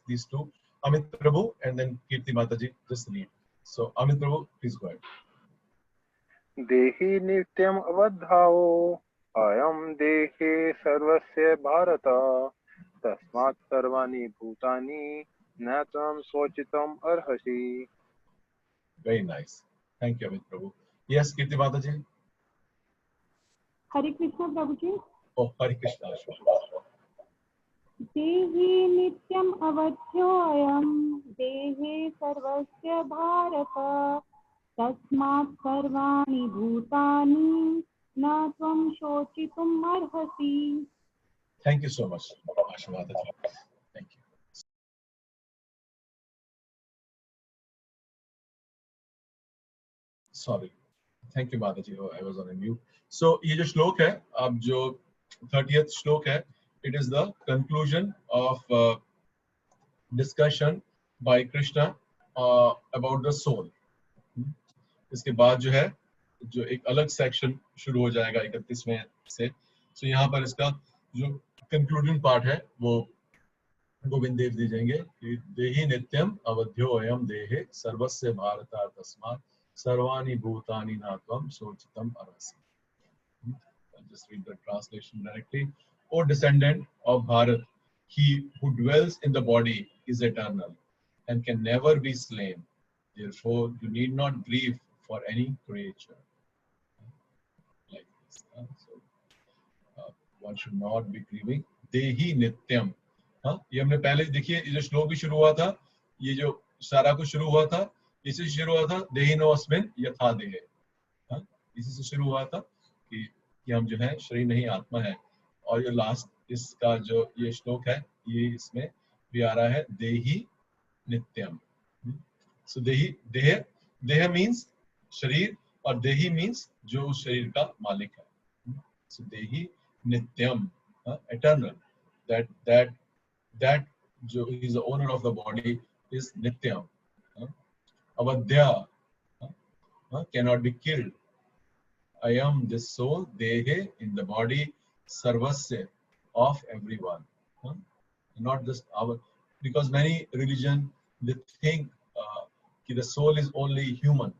these two. Amit Prabhu and then Kirti Mataji. Just read. So Amit Prabhu, please go ahead. देहि नित्यम अवधाओ अयम देहे सर्वस्य भारत तस्मात् सर्वाणि भूतानि न त्वं शोचितुम् अर्हसि. Very nice. Thank you, Amit Prabhu. Yes, Kirti Mataji. Hare Krishna Prabhu ji. Oh, Hare Krishna. देहि नित्यम अवध्योऽयं देहे सर्वस्य भारत तस्मात् सर्वाणि भूतानि न त्वं शोचितुम् अर्हसि. Thank you so much, Asha Mataji. Thank you. Sorry. Thank you, Mataji. Oh, I was on a mute. So, ये जो श्लोक है, अब जो 30th श्लोक है, it is the conclusion of discussion by Krishna about the soul. इसके बाद जो है, जो एक अलग सेक्शन शुरू हो जाएगा 31वें से. So यहाँ पर इसका जो conclusion part है, वो गोविंद देव जी देंगे कि देहि नित्यम अवध्यो अयम देहे सर्वस्य भारता तस्मात् सर्वाणि भूतानि न त्वं शोचितुम् अर्हसि. I'll just read the translation directly. O descendant of Bharat, he who dwells in the body is eternal and can never be slain. Therefore, you need not grieve for any creature. Like this. One should not be grieving. Dehi nityam. ये हमने पहले देखिए, ये जो श्लोक भी शुरू हुआ था, ये जो सारा कुछ शुरू हुआ था, इसी से शुरू हुआ था देहिनो अस्मिन् यथा देहे. इसी से शुरू हुआ था कि हम जो है शरीर नहीं आत्मा है. और ये लास्ट इसका जो ये श्लोक है, ये इसमें भी आ रहा है देहि नित्यम. सो देहि देह मीन्स शरीर और देहि मीन्स जो उस शरीर का मालिक है. सो देहि नित्यम, eternal, that जो is the owner of the body is nityam. Avadhya, cannot be killed. I am this soul, dehe, in the body, sarvasya, of everyone. Not just our, because many religion, they think that the soul is only human.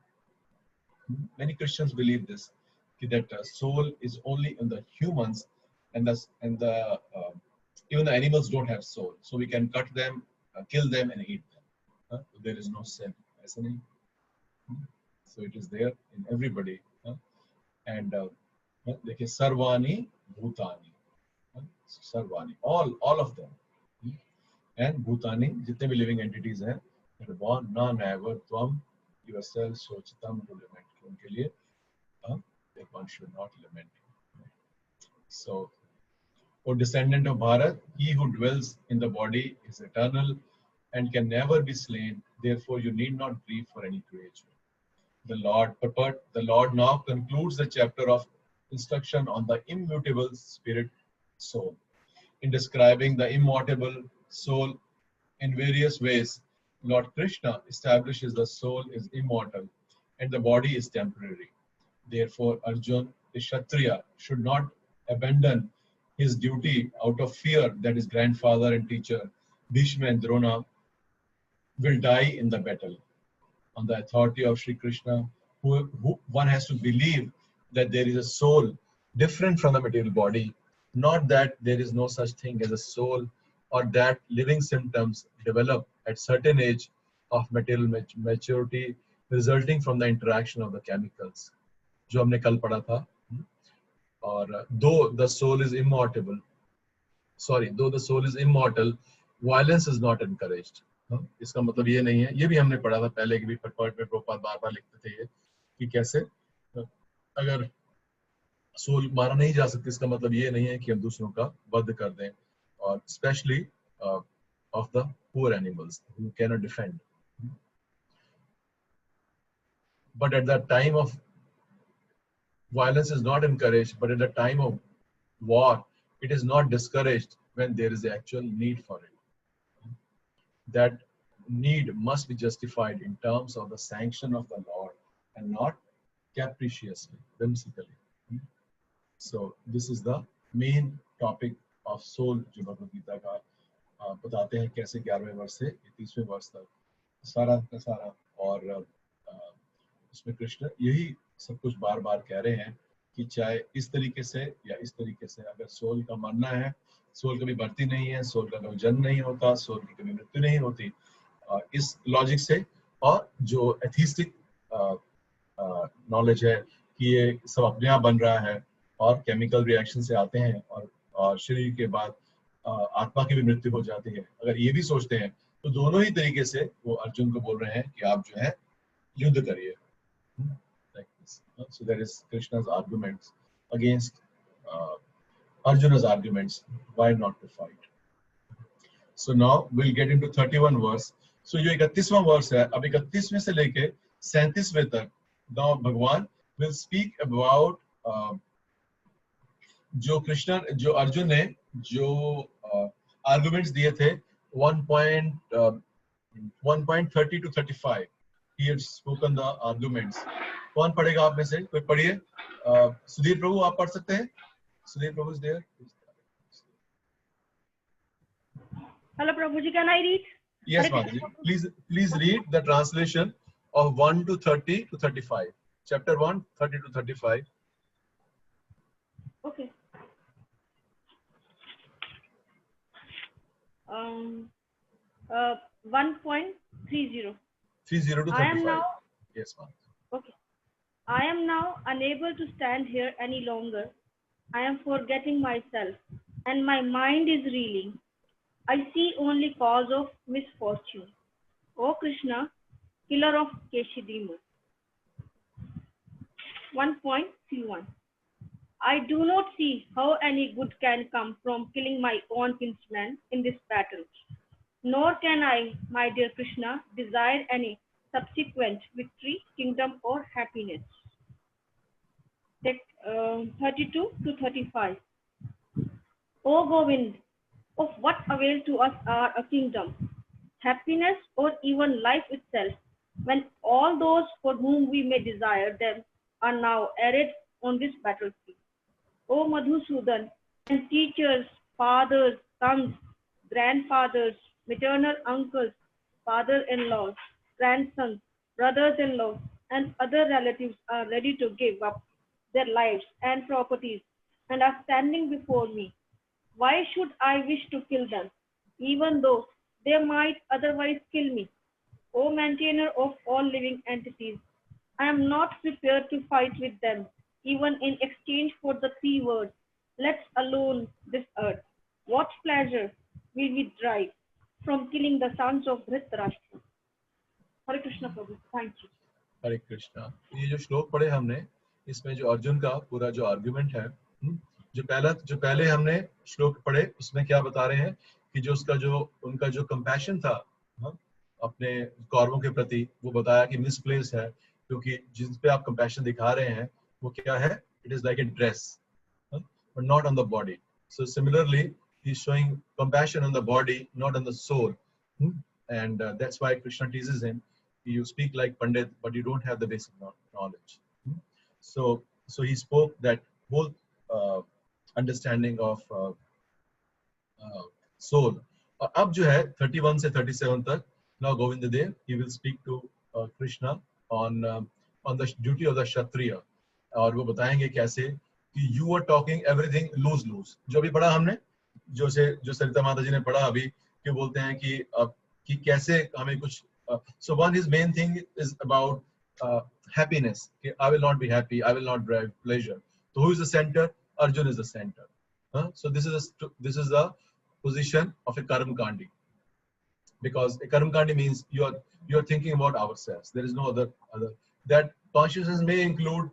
Many Christians believe this, that soul is only in the humans, and even the animals don't have soul, so we can cut them, kill them, and eat them. There is no sin, isn't it? So it is there in everybody. And देखिए सर्वाणि भूतानि, सर्वाणि, all of them, and भूतानि, जितने भी living entities हैं, born na never त्वम yourself सोचितम to lament, उनके लिए that one should not lament. So, O descendant of Bharat, he who dwells in the body is eternal and can never be slain. Therefore, you need not grieve for any creature. The Lord now concludes the chapter of instruction on the immutable spirit soul. In describing the immortal soul in various ways, Lord Krishna establishes the soul is immortal and the body is temporary. Therefore, Arjun, the Kshatriya, should not abandon his duty out of fear that his grandfather and teacher, Bhishma and Drona, will die in the battle. On the authority of Sri Krishna, who one has to believe that there is a soul different from the material body, not that there is no such thing as a soul, or that living symptoms develop at certain age of material maturity resulting from the interaction of the chemicals. जो हमने कल पढ़ा था. और though the soul is immortal, violence is not encouraged. इसका मतलब ये नहीं है, ये भी हमने पढ़ा था पहले कि भी पॉइंट में प्रभुपाद बार-बार लिखते थे ये कि कैसे अगर सोल मारा नहीं जा सकती, इसका मतलब ये नहीं है कि हम दूसरों का वध कर दें, और specially of the poor animals who cannot defend. But at the time of violence is not encouraged, but at the time of war, it is not discouraged when there is the actual need for it. That need must be justified in terms of the sanction of the Lord and not capriciously, whimsically. So this is the main topic of soul जो भगवद गीता का बताते हैं कैसे 11वें वर्ष से 30वें वर्ष तक सारा का सारा. और इसमें कृष्ण यही सब कुछ बार बार कह रहे हैं कि चाहे इस तरीके से या इस तरीके से, अगर सोल का मानना है सोल कभी बढ़ती नहीं है, सोल का कभी जन्म नहीं होता, सोल की कभी मृत्यु नहीं होती, इस लॉजिक से, और जो एथिस्टिक नॉलेज है कि ये सब अपने आप बन रहा है और केमिकल रिएक्शन से आते हैं और शरीर के बाद आत्मा की भी मृत्यु हो जाती है, अगर ये भी सोचते हैं तो दोनों ही तरीके से वो अर्जुन को बोल रहे हैं कि आप जो है युद्ध करिए. Like this. So there is Krishna's arguments against Arjuna's arguments. Why not to fight? So now we'll get into 31 verse. So ये 31वां वर्स है. अब 31वें से लेके 37वें तक now भगवान will speak about जो अर्जुन ने जो arguments दिए थे 1.30 to 35. He had spoken the arguments. कौन पढ़ेगा आप में से? कोई पढ़िए. सुधीर प्रभु आप पढ़ सकते हैं? सुधीर प्रभु is there? Hello Prabhuji, can I read? Yes, Mataji. Please read the translation of 1 to 30 to 35. Chapter 1, 30 to 35. Okay. 1.30. 30 to 35. I am now. Yes, ma'am. Okay. I am now unable to stand here any longer. I am forgetting myself, and my mind is reeling. I see only cause of misfortune. O Krishna, killer of Keshidima. 1.31. I do not see how any good can come from killing my own kinsman in this battle. Nor can I, my dear Krishna, desire any subsequent victory, kingdom, or happiness. 32 to 35. O Govind, of what avail to us are a kingdom, happiness, or even life itself, when all those for whom we may desire them are now arrayed on this battlefield? O Madhusudan, and teachers, fathers, sons, grandfathers, maternal uncles, father-in-laws, grandsons, brothers-in-law, and other relatives are ready to give up their lives and properties and are standing before me. Why should I wish to kill them, even though they might otherwise kill me? O maintainer of all living entities, I am not prepared to fight with them, even in exchange for the 3 words, let's alone this earth. What pleasure will we derive from killing the sons of Dhritarashtra? Hare Krishna Prabhu, thank you. हरे कृष्णा. ये जो श्लोक पढ़े हमने, इसमें जो अर्जुन का पूरा जो आर्गुमेंट है, जो पहले हमने श्लोक पढ़े, उसमें क्या बता रहे हैं कि जो उनका जो कंपैशन था अपने कौरवों के प्रति, वो बताया कि मिसप्लेस है, क्योंकि जिस पे आप कंपैशन दिखा रहे हैं वो क्या है? It is like a dress, but not on the body. So similarly, he's showing compassion on the body, not on the soul, and that's why Krishna teases him. You speak like Pandit, but you don't have the basic knowledge. So he spoke that whole understanding of soul. अब जो है 31 से 37 तक, now Govinda Dev, he will speak to Krishna on the duty of the Kshatriya, और वो बताएंगे कैसे कि you are talking everything lose. जो भी पढ़ा हमने, जो सरिता माता जी ने पढ़ा अभी, कि बोलते हैं कि कैसे हमें कुछ so one his main thing is about happiness. I will not be happy, I will not derive pleasure. So who is the center? Arjun is the center. So this is the position of a Karamkandi, because a Karamkandi means you are thinking about ourselves. There is no other. That consciousness may include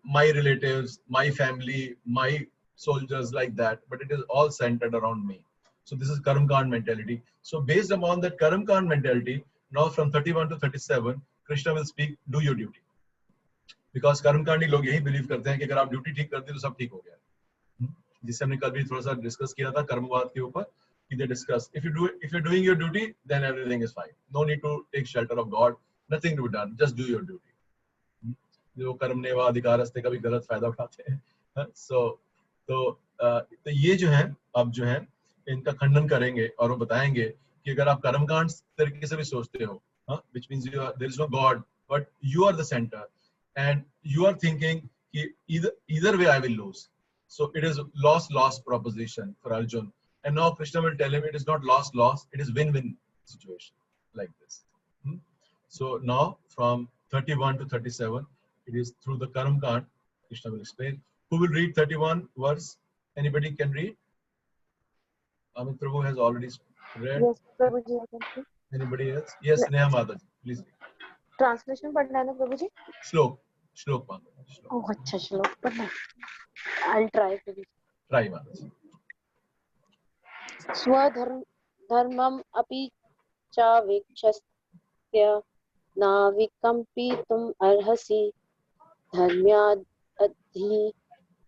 my relatives, my family, my soldiers, like that, but it is all centered around me. So this is Karamkand mentality. So based upon that Karamkand mentality, now from 31 to 37, Krishna will speak, do your duty. Because कर्मकांडी लोग यही believe करते हैं कि अगर आप duty ठीक करते हैं तो सब ठीक हो गया. जिससे हमने कल भी थोड़ा सा डिस्कस किया था कर्मवाद के ऊपर, कि they discuss if you're doing your duty, then everything is fine. No need to take shelter of God. Nothing to be done. Just do your duty. जो कर्मनेवा अधिकारस्ते का भी गलत फायदा उठाते हैं. तो ये जो है अब जो है इनका खंडन करेंगे और वो बताएंगे कि अगर आप कर्मकांड तरीके से भी सोचते हो, which means there is no God, but you are the center, and you are thinking either way I will lose. So it is loss proposition for Arjun. And now Krishna will tell him it is not loss, it is win-win situation like this. So now from 31 to 37, it is through the Karam Kand. Krishna will explain. Who will read 31 verse? Anybody can read? Amit Prabhu has already read. Yes, Prabhuji, I can see. Anybody else? Yes, Neha Mataji, please read. Translation पढ़ना है ना प्रभुजी? Shlok Mataji. Oh, अच्छा श्लोक पढ़ना है. I'll try प्रभुजी. Try Mataji. स्वधर्मम् अपि च वीक्षस्य नाविकम्पितुम् अर्हसि धर्म्याद्धि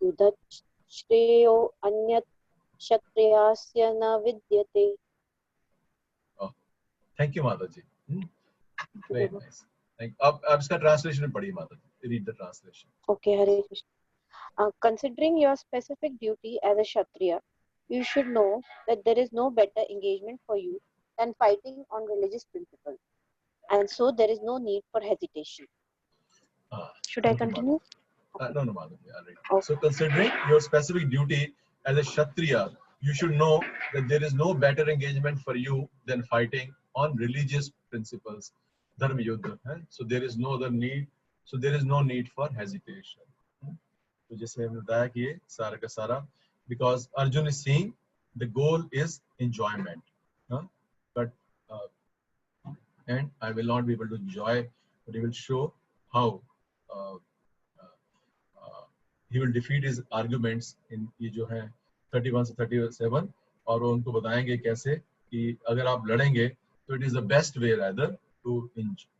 उदच्छ्रेयो अन्यत् क्षत्रियस्य न विद्यते. Thank you, Mataji. Very nice. अब इसका translation पढ़िए Mataji. Read the translation. Okay, Hare Krishna. Considering your specific duty as a Kshatriya, you should know that there is no better engagement for you than fighting on religious principles. And so there is no need for hesitation. Should I continue? No, Mataji. Okay. So considering your specific duty as a Kshatriya, you should know that there is no better engagement for you than fighting on religious principles. Dharma Yuddha. So there is no other need. So there is no need for hesitation. So जैसे हमने बताया कि ये सारा का सारा, because Arjun is saying the goal is enjoyment, but and I will not be able to enjoy, but he will show how he will defeat his arguments in ये जो है 31 से 37, और वो उनको बताएंगे कैसे कि अगर आप लड़ेंगे तो it is the best way rather to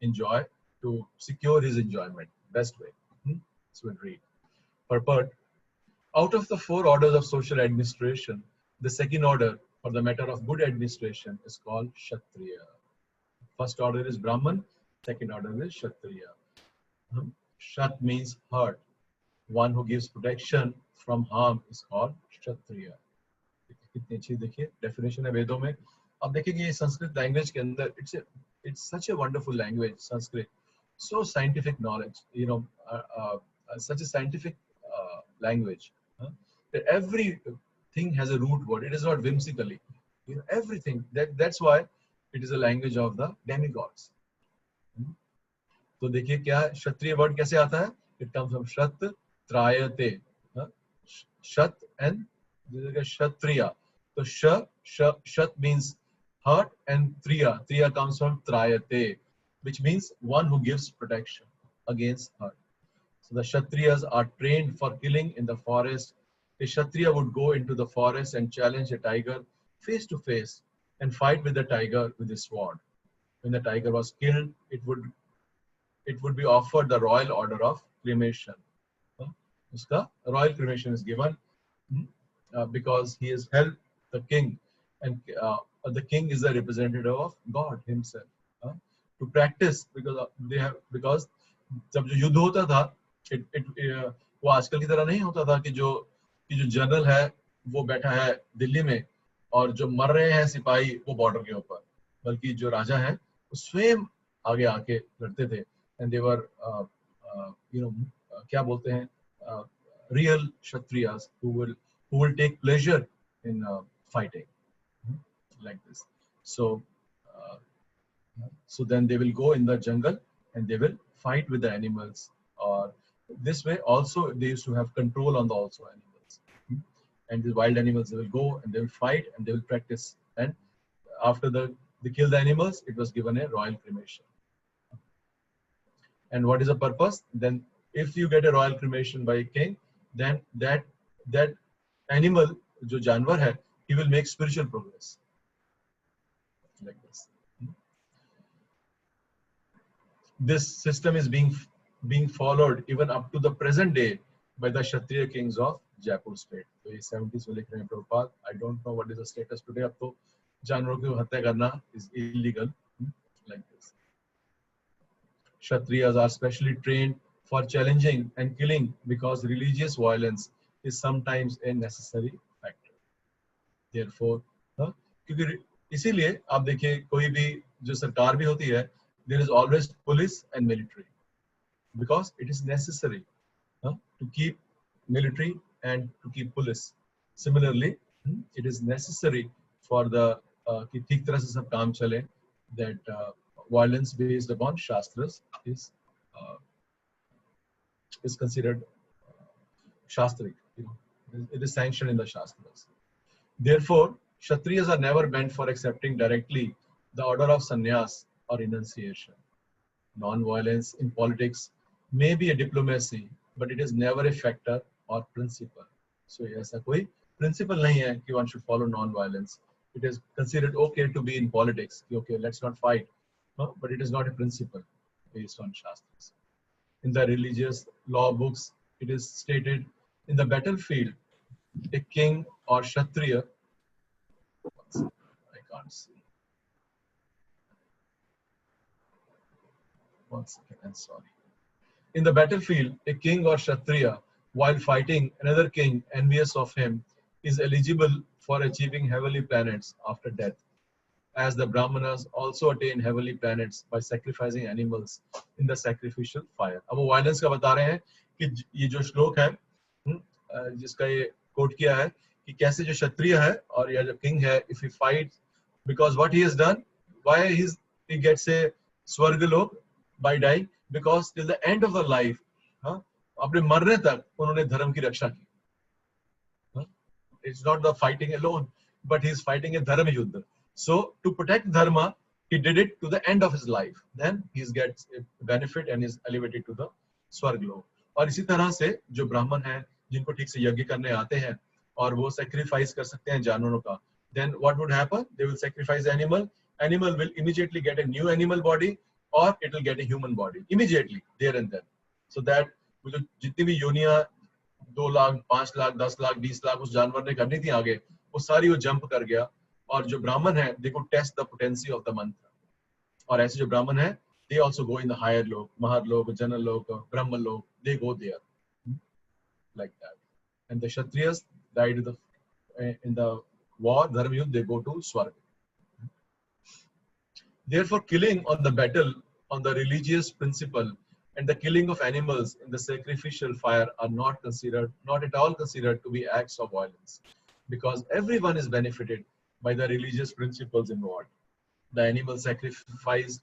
enjoy, to secure his enjoyment, best way. So we'll read. Purport. Out of the 4 orders of social administration, the second order, for the matter of good administration, is called Kshatriya. First order is Brahman, second order is Kshatriya. Kshat means hurt. One who gives protection from harm is called Kshatriya. कितनी अच्छी देखिए definition है वेदों में. अब देखिए कि Sanskrit language के अंदर it's such a wonderful language, Sanskrit. So scientific knowledge, such a scientific language. That everything has a root word. It is not whimsically. Everything. That's why it is a language of the demigods. तो देखिए क्या क्षत्रिय word कैसे आता है? It comes from Shat Trayate. Shat and Kshatriya. So Shat means hurt, and Triya comes from Trayate, which means one who gives protection against hurt. So the Kshatriyas are trained for killing in the forest. A Kshatriya would go into the forest and challenge a tiger face to face and fight with the tiger with his sword. When the tiger was killed, it would be offered the royal order of cremation. Uska royal cremation is given because he has helped the king, and the king is the representative of God himself. To practice, because जब जो युद्ध होता था, वो आजकल की तरह नहीं होता था कि जो जनरल है वो बैठा है दिल्ली में और जो मर रहे हैं सिपाही वो बॉर्डर के ऊपर, बल्कि जो राजा है वो स्वयं आगे आके लड़ते थे. एंड दे वर क्या बोलते हैं, real Kshatriyas who will take pleasure in fighting like this. So then they will go in the jungle and they will fight with the animals, or this way also they used to have control on the also animals, and the wild animals, they will go and they will fight and they will practice, and after they kill the animals, it was given a royal cremation. And what is the purpose? Then if you get a royal cremation by a king, then that animal, जो जानवर है, he will make spiritual progress like this. This system is being followed even up to the present day by the Kshatriya kings of Jaipur state. So ये 70s में लिख रहे हैं Prabhupada. I don't know what is the status today. अब तो जानवरों की हत्या करना is illegal like this. Kshatriyas are specially trained for challenging and killing because religious violence is sometimes a necessary factor. Therefore, क्योंकि इसीलिए आप देखिए कोई भी जो सरकार भी होती है, there is always police and military because it is necessary to keep military and to keep police. Similarly, it is necessary for the कि ठीक तरह से सब काम चले, that violence based upon shastras is considered shastric. It is sanctioned in the shastras. Therefore, Kshatriyas are never meant for accepting directly the order of sannyas or renunciation. Non-violence in politics may be a diplomacy, but it is never a factor or principle. So, ऐसा कोई principle नहीं है कि one should follow non-violence. It is considered okay to be in politics. Okay, let's not fight, but it is not a principle based on shastras. In the religious law books, it is stated in the battlefield, a king or kshatriya. I can't see. One second, I'm sorry. In the battlefield, a king or kshatriya, while fighting another king envious of him, is eligible for achieving heavenly planets after death, as the Brahmanas also attain heavenly planets by sacrificing animals in the sacrificial fire. अब वो violence का बता रहे हैं कि ये जो श्लोक है, जिसका ये कोट किया है कि कैसे जो क्षत्रिय है और या जो किंग है, if he fights because what he has done, why he gets a स्वर्गलोक by dying, because till the end of the life, अपने मरने तक उन्होंने धर्म की रक्षा की. It's not the fighting alone, but he's fighting a dharma yuddha. So to protect dharma, he did it to the end of his life. Then he gets a benefit and is elevated to the स्वर्गलोक. और इसी तरह से जो ब्राह्मण हैं जिनको ठीक से यज्ञ करने आते हैं और वो sacrifice कर सकते हैं जानवरों का, then what would happen? They will sacrifice animal. Animal will immediately get a new animal body or it will get a human body immediately there and then. So that जितनी भी योनियां 2 लाख, 5 लाख, 10 लाख, 20 लाख उस जानवर ने करनी थी आगे, वो सारी वो जंप कर गया. और जो ब्राह्मण है, they could test the potency of the mantra. और ऐसे जो ब्राह्मण है, they also go in the higher lok, mahar lok, jana lok, brahma lok, they go there like that. And the kshatriyas died in the war, dharma yuddha, they go to swarga. Therefore, killing on the battle on the religious principle and the killing of animals in the sacrificial fire are not at all considered to be acts of violence, because everyone is benefited by the religious principles involved. The animal sacrifice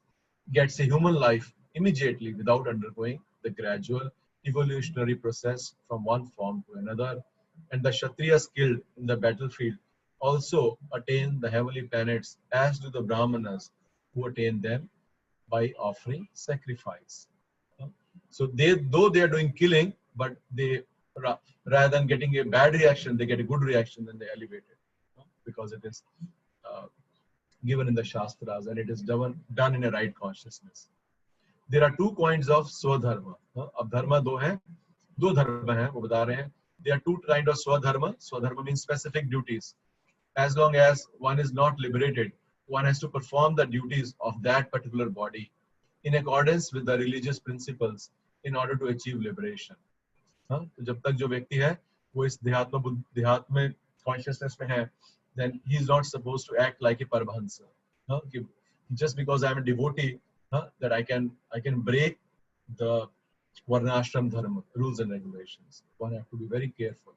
gets a human life immediately without undergoing the gradual evolutionary process from one form to another, and the Kshatriyas killed in the battlefield also attain the heavenly planets, as do the Brahmanas who attain them by offering sacrifice. So though they are doing killing, but they, rather than getting a bad reaction, they get a good reaction and they elevate it, because it is given in the Shastras and it is done in a right consciousness. There are 2 kinds of swadharma. अब धर्म दो धर्म हैं, वो बता रहे हैं. There are 2 kinds of swadharma. Swadharma means specific duties. As long as one is not liberated, one has to perform the duties of that particular body in accordance with the religious principles in order to achieve liberation. तो जब तक जो व्यक्ति है वो इस देहात्म consciousness में है, then he is not supposed to act like a paramahansa. Just because I am a devotee, that I can break the varnashram dharma rules and regulations. One have to be very careful,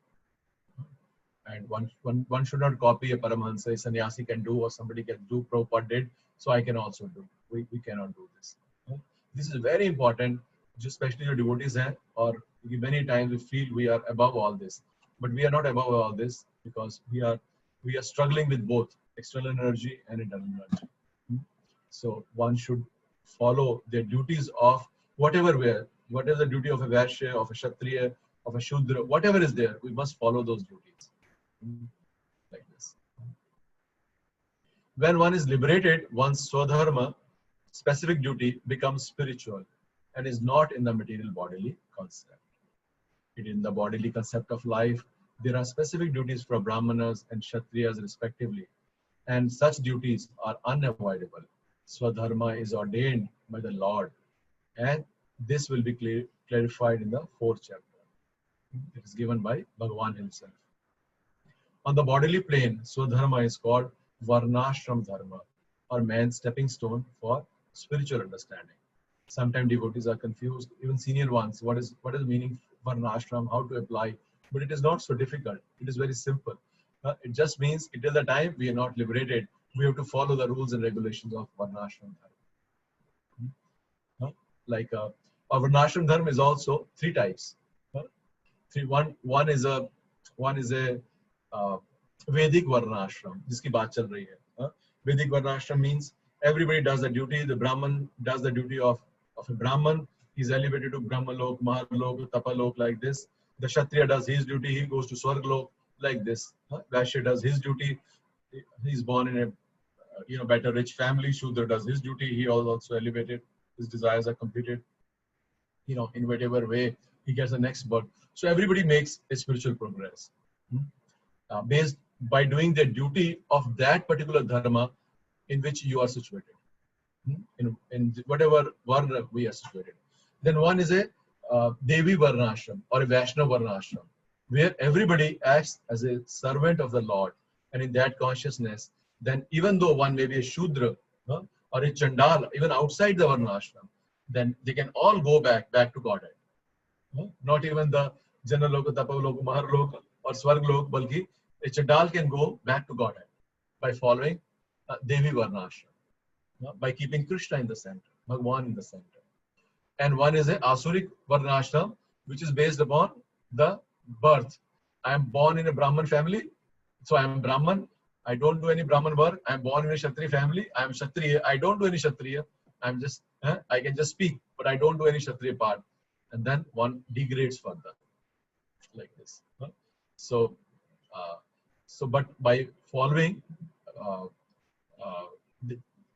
and one should not copy a paramahansa. A sannyasi can do or somebody can do. Prabhupada did, so I can also do. We cannot do this. This is very important, especially your devotees हैं, or many times we feel we are above all this, but we are not above all this, because we are struggling with both external energy and internal energy. So one should follow the duties of whatever the duty of a Vaishya, of a Kshatriya, of a Shudra, whatever is there, we must follow those duties. Like this. When one is liberated, one's swadharma, specific duty, becomes spiritual and is not in the material bodily concept. It is in the bodily concept of life. There are specific duties for Brahmanas and Kshatriyas respectively, and such duties are unavoidable. Swadharma is ordained by the Lord, and this will be clarified in the 4th chapter. It is given by Bhagavan himself. On the bodily plane, Swadharma is called Varnashram Dharma, or man's stepping stone for spiritual understanding. Sometimes devotees are confused, even senior ones. What is the meaning varnashram? How to apply? But it is not so difficult. It is very simple. It just means till the time we are not liberated, we have to follow the rules and regulations of varnashram dharma. Like our varnashram dharma is also three types. One is a Vedic varnashram, जिसकी बात चल रही है. Vedic varnashram means everybody does the duty. The Brahman does the duty of a Brahman. He's elevated to Brahmalok, Mahalok, Tapalok, like this. The Kshatriya does his duty. He goes to Swarglok, like this. Vaishya does his duty. He's born in a better rich family. Shudra does his duty. He is also elevated. His desires are completed. In whatever way he gets the next birth. So everybody makes a spiritual progress based by doing the duty of that particular dharma in which you are situated. In whatever varna we are situated. Then one is a Devi Varnashram or a Vaishnava Varnashram, where everybody acts as a servant of the Lord, and in that consciousness, then even though one may be a Shudra or a Chandala, even outside the Varnashram, then they can all go back to Godhead. Not even the Janaloka, Tapaloka, Maharloka or Swarglok, balki a Chandal can go back to Godhead by following Devi Varnashram, by keeping Krishna in the center, Bhagwan in the center. And one is a Asuric Varnashram, which is based upon the birth. I am born in a Brahman family, so I am Brahman. I don't do any Brahman work. I am born in a Kshatriya family. I am Kshatriya. I don't do any Kshatriya. I'm just, I can just speak, but I don't do any Kshatriya part. And then one degrades further, like this. But by following,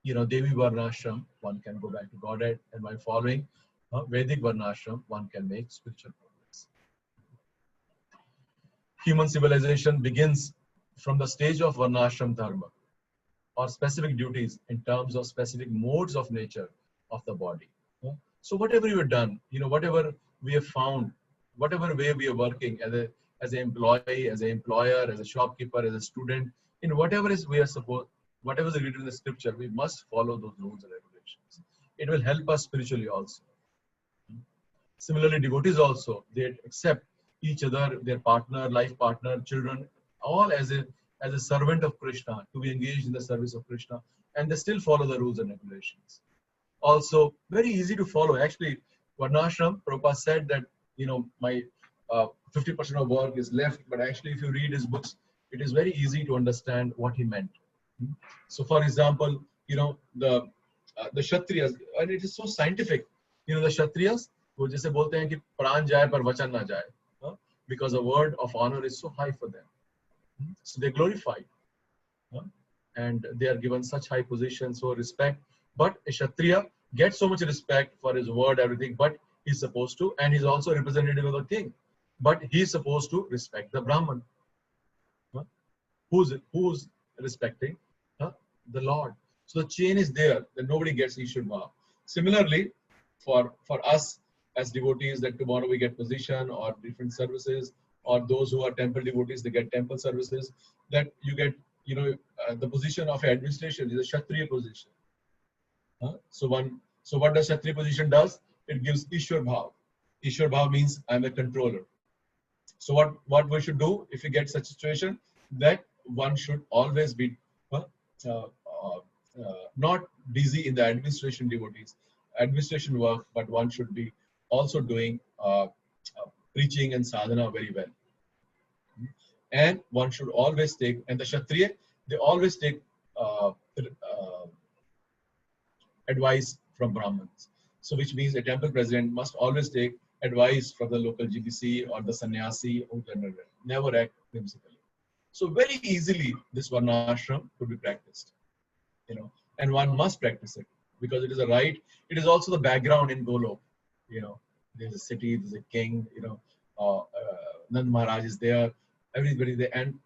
Devi Varnashram, one can go back to Godhead, and by following Vedic Varnashram, one can make spiritual progress. Human civilization begins from the stage of Varnashram Dharma, or specific duties in terms of specific modes of nature of the body. So whatever you have done, whatever we have found, whatever way we are working as an employee, as an employer, as a shopkeeper, as a student, in whatever is we are supposed, whatever is written in the scripture, we must follow those rules and regulations. It will help us spiritually also. Similarly, devotees also, they accept each other, their partner, life partner, children, all as a servant of Krishna, to be engaged in the service of Krishna, and they still follow the rules and regulations. Also, very easy to follow. Actually, Varnashram, Prabhupada said that, my 50% of work is left, but actually if you read his books, it is very easy to understand what he meant. So for example, the Kshatriyas, and it is so scientific, the Kshatriyas, वो जैसे बोलते हैं कि प्राण जाए पर वचन ना जाए, because the word of honor is so high for them. So they glorified, and they are given such high position, so respect. But a Kshatriya gets so much respect for his word, everything, but he's supposed to, and he's also representative of the king, but he's supposed to respect the Brahman. Who's respecting the Lord? So the chain is there, that nobody gets Ishwar Bhav. Similarly, for us as devotees, that tomorrow we get position or different services, or those who are temple devotees, they get temple services, that you get, the position of administration is a Kshatriya position. So what the Kshatriya position does? It gives Ishwar Bhav. Ishwar Bhav means I'm a controller. So what we should do if we get such a situation, that one should always be not busy in the administration work, but one should be also doing preaching and sadhana very well. And one should always take, and the Kshatriya, they always take advice from Brahmins. So which means a temple president must always take advice from the local GBC or the sannyasi, or never act whimsically. So very easily this Varnashram could be practiced, and one must practice it because it is a right. It is also the background in Golok. There's a city, there's a king, Nand Maharaj is there, everybody there, and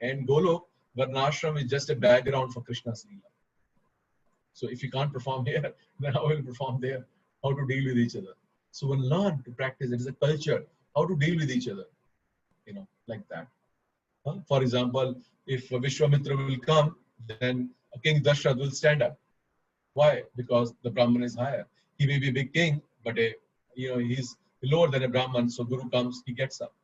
in Golok, Varnashram is just a background for Krishna's Leela. So if you can't perform here, then how will you perform there? How to deal with each other? So we'll learn to practice. It is a culture, how to deal with each other, like that. For example, if Vishwamitra will come, then King Dashrath will stand up. Why? Because the Brahman is higher. He may be a big king, but he's lower than a Brahman. So Guru comes, he gets up.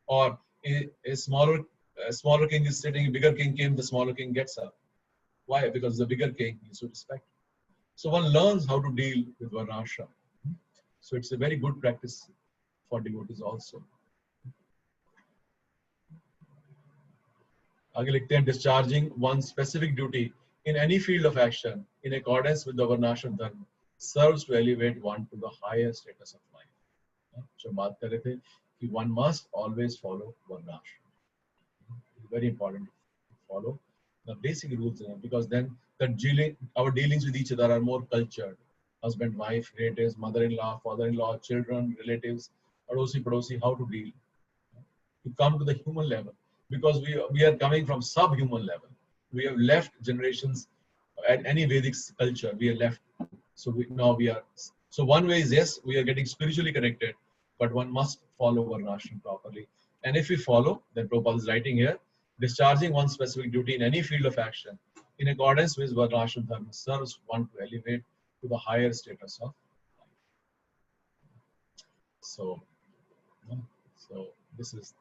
Or a smaller king is sitting, a bigger king came, the smaller king gets up. Why? Because the bigger king is to respect. So one learns how to deal with Varnashram. So it's a very good practice for devotees also. आगे लिखते हैं, discharging one specific duty in any field of action in accordance with the Varnashram dharma serves to elevate one to the higher status of life. जो बात कर रहे थे कि one must always follow Varnashram. Very important to follow the basic rules, because then our dealings with each other are more cultured. Husband, wife, relatives, mother-in-law, father-in-law, children, relatives, adosi, padosi, how to deal. To come to the human level, because we are coming from subhuman level. We have left generations at any Vedic culture. We are left. So now we are. So one way is, yes, we are getting spiritually connected, but one must follow Varnashram properly. And if we follow, then Prabhupada is writing here, discharging one specific duty in any field of action in accordance with Varnashram dharma serves one to elevate to the higher status of life. So this is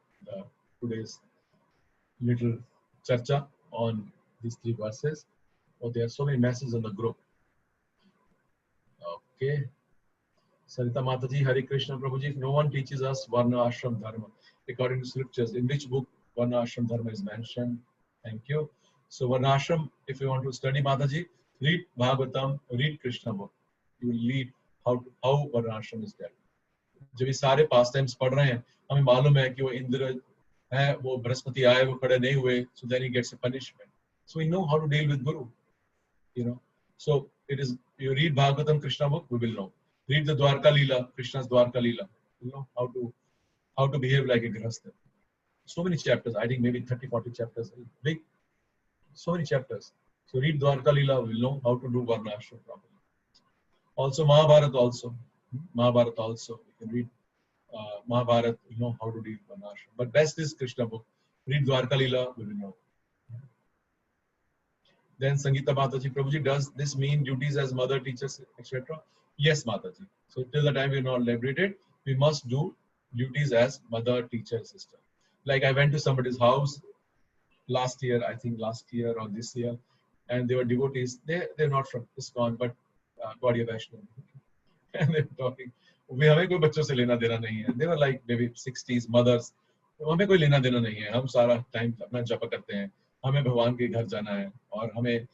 today's little charcha on these 3 verses. Oh, there are so many messages on the group. Okay. Sarita Mataji, Hare Krishna Prabhuji, if no one teaches us Varna Ashram Dharma according to scriptures, in which book Varna Ashram Dharma is mentioned? Thank you. So Varna Ashram, if you want to study Mataji, read Bhagavatam, read Krishna book. You will read how Varna Ashram is dealt. जब ये सारे पास times पढ़ रहे हैं, हमें मालूम है कि वो इंद्र है, वो बृहस्पति आए, वो खड़े नहीं हुए, so then he gets a punishment. So we know how to deal with Guru, So it is, you read Bhagavatam, Krishna book, we will know. Read the Dwarka Leela, Krishna's Dwarka Leela. You know how to behave like a grihastha. So many chapters, I think maybe 30-40 chapters, big, so many chapters. So read Dwarka Leela, we will know how to do Varna Ashram properly. Also Mahabharata also. You can read Mahabharata, you know how to read Varna Ashram. But best is Krishna book. Read Dwarka Leela, we will know. Then Sangeeta Mataji, Prabhuji, does this mean duties as mother, teachers, etc.? Yes, Mataji. So till the time we are not liberated, we must do duties as mother, teacher, sister. Like I went to somebody's house last year or this year, and they were devotees. They're not from ISKCON, but Gaudiya Vaishnava. And they were talking. हमें कोई बच्चों से लेना देना नहीं है. They were like maybe 60s mothers. हमें कोई लेना देना नहीं है. हम सारा टाइम अपना जप करते हैं. हमें भगवान के घर जाना है और हमें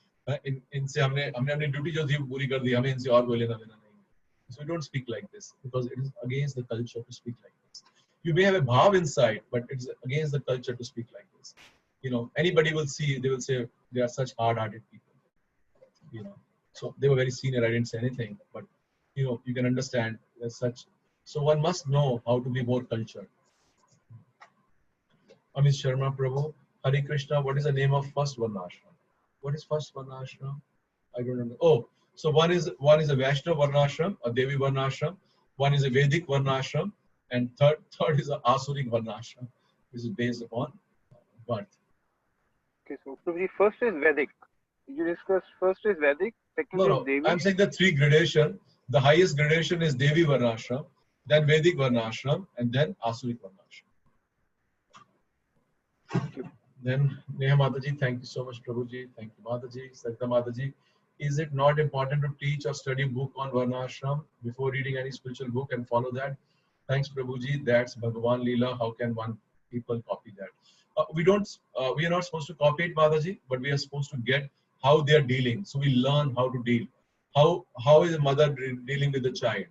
इनसे हमने अपनी ड्यूटी जो थी पूरी कर दी. हमें इनसे और कोई लेना देना नहीं है. So we don't speak like this because it is against the culture to speak like this. You may have a bhav inside, but it's against the culture to speak like this. Anybody will see, they will say they are such hard-hearted people. So they were very senior. I didn't say anything, but you can understand as such. So one must know how to be more cultured. Amit Sharma Prabhu, Hare Krishna, what is the name of first Varnashram? What is first Varnashram? I don't know. Oh, so one is a Vaishnava Varnashram, a Devi Varnashram. One is a Vedic Varnashram, and third is a Asuric Varnashram, which is based upon birth. Okay, so Prabhuji, first is Vedic. You discussed first is Vedic, second is Devi. I'm saying the 3 gradation. The highest gradation is Devi Varnashram, then Vedic Varnashram, and then Asuric Varnashram. Thank you. Then Neha Mataji, thank you so much, Prabhuji. Thank you, Mataji. Sarita Mataji, is it not important to teach or study book on Varnashram before reading any spiritual book and follow that? Thanks, Prabhuji. That's Bhagavan Leela. How can people copy that? We are not supposed to copy it, Mataji, but we are supposed to get how they are dealing. So we learn how to deal. How is a mother dealing with the child?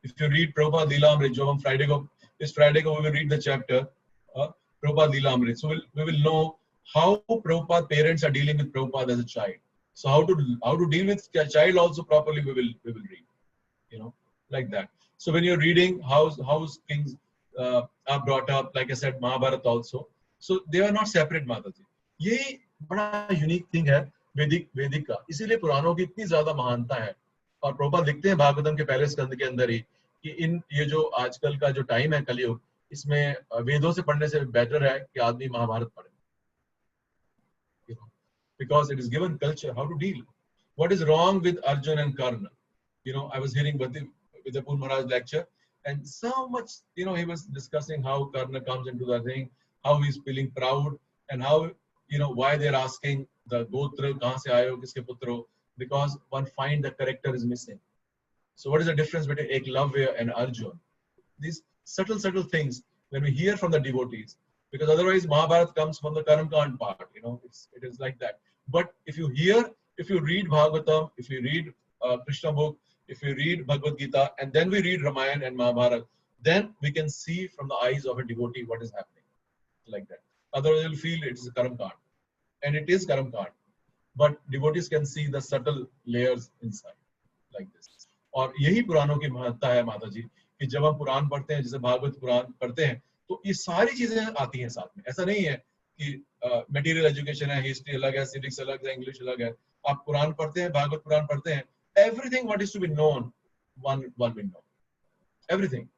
If you read Prabhupada Leela Amrit, this Friday we will read the chapter Prabhupada Leela Amrit. So we will know how Prabhupada parents are dealing with Prabhupada as a child. So how to deal with a child also properly we will read. Like that. So when you're reading how kings are brought up, like I said, Mahabharata also. So they are not separate, Mataji. ये बड़ा unique thing है वैदिक का, इसीलिए पुराणों की इतनी ज्यादा महानता है. और प्रभुपाद लिखते हैं भागवतम के पहले स्कंद के अंदर ही कि ये जो आजकल का जो टाइम है कलयुग, इसमें वेदों से पढ़ने से बेटर है कि आदमी महाभारत पढ़े, because it is given culture how to deal. what is wrong with Arjun and Karna? You know, I was hearing Vidapur Maharaj lecture, and so much, you know, he was discussing how Karna comes into the thing, how he's feeling proud, and how, you know, why they're asking the Gotra, kahan se aaye ho, kiske putra ho, because one find the character is missing. So what is the difference between Eklavya and Arjun? These subtle things when we hear from the devotees, because otherwise Mahabharata comes from the Karam Kand part, you know, it is like that. But if you read Bhagavatam, if you read Krishna book, if you read Bhagavad Gita, and then we read Ramayana and Mahabharata, then we can see from the eyes of a devotee what is happening, like that. Otherwise you'll feel it is a Karam Kand, and it is Karam Kand, but devotees can see the subtle layers inside, like this. और यही पुराणों की महत्ता है माता जी, कि जब हम पुराण पढ़ते हैं, जैसे भागवत पुराण पढ़ते हैं, तो ये सारी चीजें आती हैं साथ में. ऐसा नहीं है कि मटेरियल एजुकेशन है, हिस्ट्री अलग है, सिविक्स अलग है, इंग्लिश अलग है. आप पुराण पढ़ते हैं, भागवत पुराण पढ़ते हैं, everything what is to be known, one will know. Everything.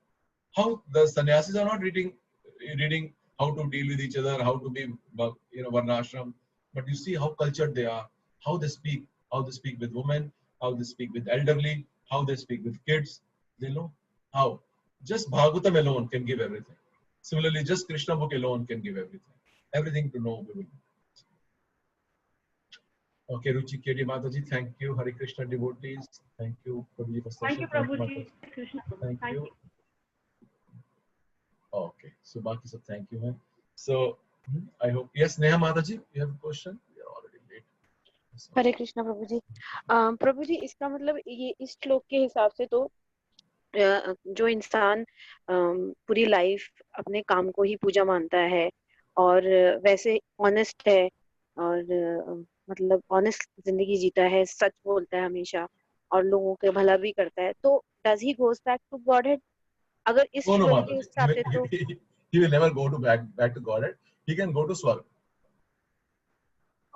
How the sannyasis are not reading how to deal with each other, how to be, you know, varnashram, but you see how cultured they are, how they speak with women, how they speak with elderly, how they speak with kids. They know how. Just Bhagavatam alone can give everything. Similarly, just Krishna book alone can give everything. Everything to know we will know. Okay, Ruchi Kedi Mataji, thank you. Hare Krishna devotees, thank you for the Thank you, Prabhuji. Krishna. Thank you. Okay, so Baki sir, thank you, man. So I hope, yes, Neha Mataji, you have a question? We are already late. हरे कृष्णा प्रभु जी. प्रभु जी, इसका मतलब ये इस श्लोक के हिसाब से तो जो इंसान पूरी लाइफ अपने काम को ही पूजा मानता है और वैसे ऑनेस्ट है और मतलब ऑनेस्ट जिंदगी जीता है, सच बोलता है हमेशा और लोगों के भला भी करता है, तो does he goes back to Godhead? अगर इस श्लोक के हिसाब से तो he will never go to back to Godhead. He can go to Swarg.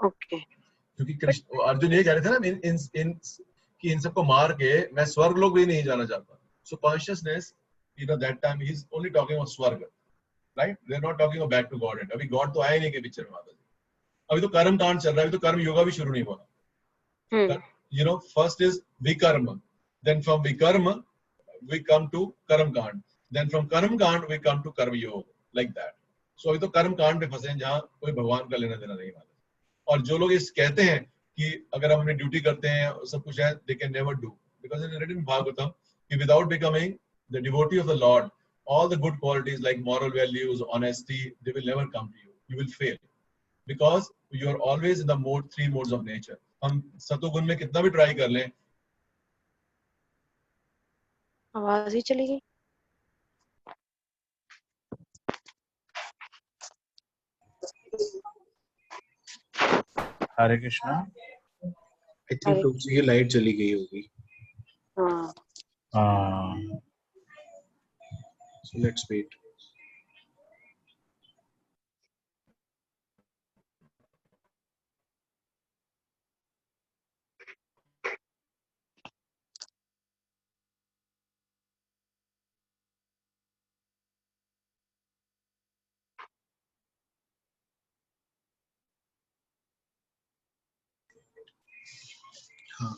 Okay. क्योंकि कृष्ण अर्जुन ये कह रहे थे ना, कि इन सबको मार के मैं स्वर्ग लोक भी नहीं जाना चाहता. So consciousness, you know, that time he's only talking about Swarga, right? They're not talking about back to Godhead. अभी God तो आए नहीं के पिक्चर में माता जी. अभी तो कर्म कांड चल रहा है, अभी तो कर्म योगा भी शुरू नहीं हुआ. You know, first is vikarma, then from vikarma we come to karam kand, then from karam kand we come to karma yoga, like that. So अभी तो कर्म कांड में फंसे हैं जहाँ कोई भगवान का लेना देना नहीं माता. और जो लोग इस कहते हैं कि अगर हम अपनी ड्यूटी करते हैं सब कुछ है, they can never do, because in written Bhagavatam, without becoming the devotee of the Lord, all the good qualities like moral values, honesty, they will never come to you. You will fail because you are always in the three modes of nature. हम सतोगुण में कितना भी try कर लें. आवाज ही चली गई. हरे कृष्णा. आई थिंक प्रभु जी की लाइट चली गई होगी. हाँ. So let's wait. हाँ.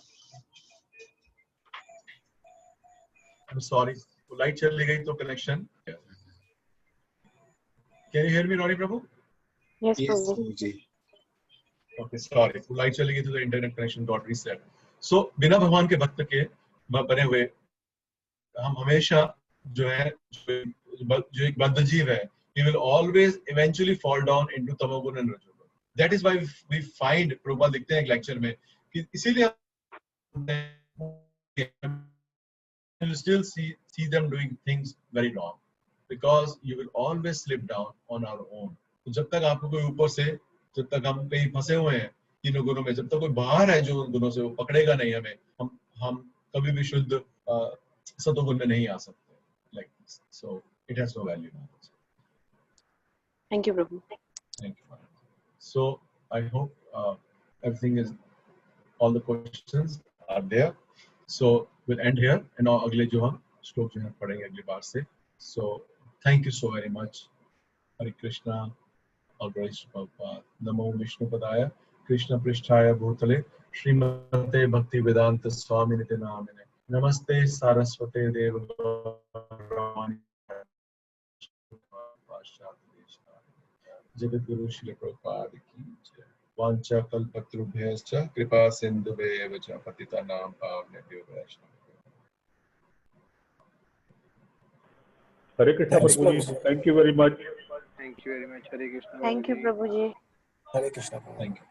I'm sorry. लाइट चली गई तो connection. Can you hear me, Ronnie Prabhu? Yes, Prabhu ji. Okay, sorry. Light चली गई तो the internet connection got reset. So बिना भगवान के भक्त के बने हुए हम हमेशा जो है जो एक बद्ध जीव है, he will always eventually fall down into तमोगुण and रजोगुण. That is why we find, Prabhupada लिखते हैं एक लेक्चर में कि इसीलिए you will still see them doing things very wrong, because you will always slip down on our own. तो जब तक आपको कोई ऊपर से, जब तक हम कहीं फंसे हुए हैं तीनों गुणों में, जब तक कोई बाहर है जो उन गुणों से, वो पकड़ेगा नहीं हमें, हम कभी भी शुद्ध सतोगुण में नहीं आ सकते. Like this. So it has no value now. Thank you, Prabhu. Thank you. So I hope everything is, all the questions are there. So we'll end here, and now अगले जो हम श्लोक जो है पढ़ेंगे अगली बार से. So thank you so very much. Hare Krishna. All praise to Prabhupada. Namo Vishnu Padaya. Krishna Prishtaya Bhutale. श्रीमते भक्ति वेदांत स्वामी नित्य नामिने नमस्ते सारस्वते देवगौरवाणी जगद्गुरु श्री प्रभुपाद की जय। वांछा कल्पतरुभ्यश्च कृपा सिन्धुभ्येव च पतितानां पावनेभ्यो वैष्णवेभ्यो। Hare Krishna Prabhuji. Thank you very much. Thank you very much. Hare Krishna. Thank you, Prabhuji. Prabhuji. Hare Krishna. Thank you.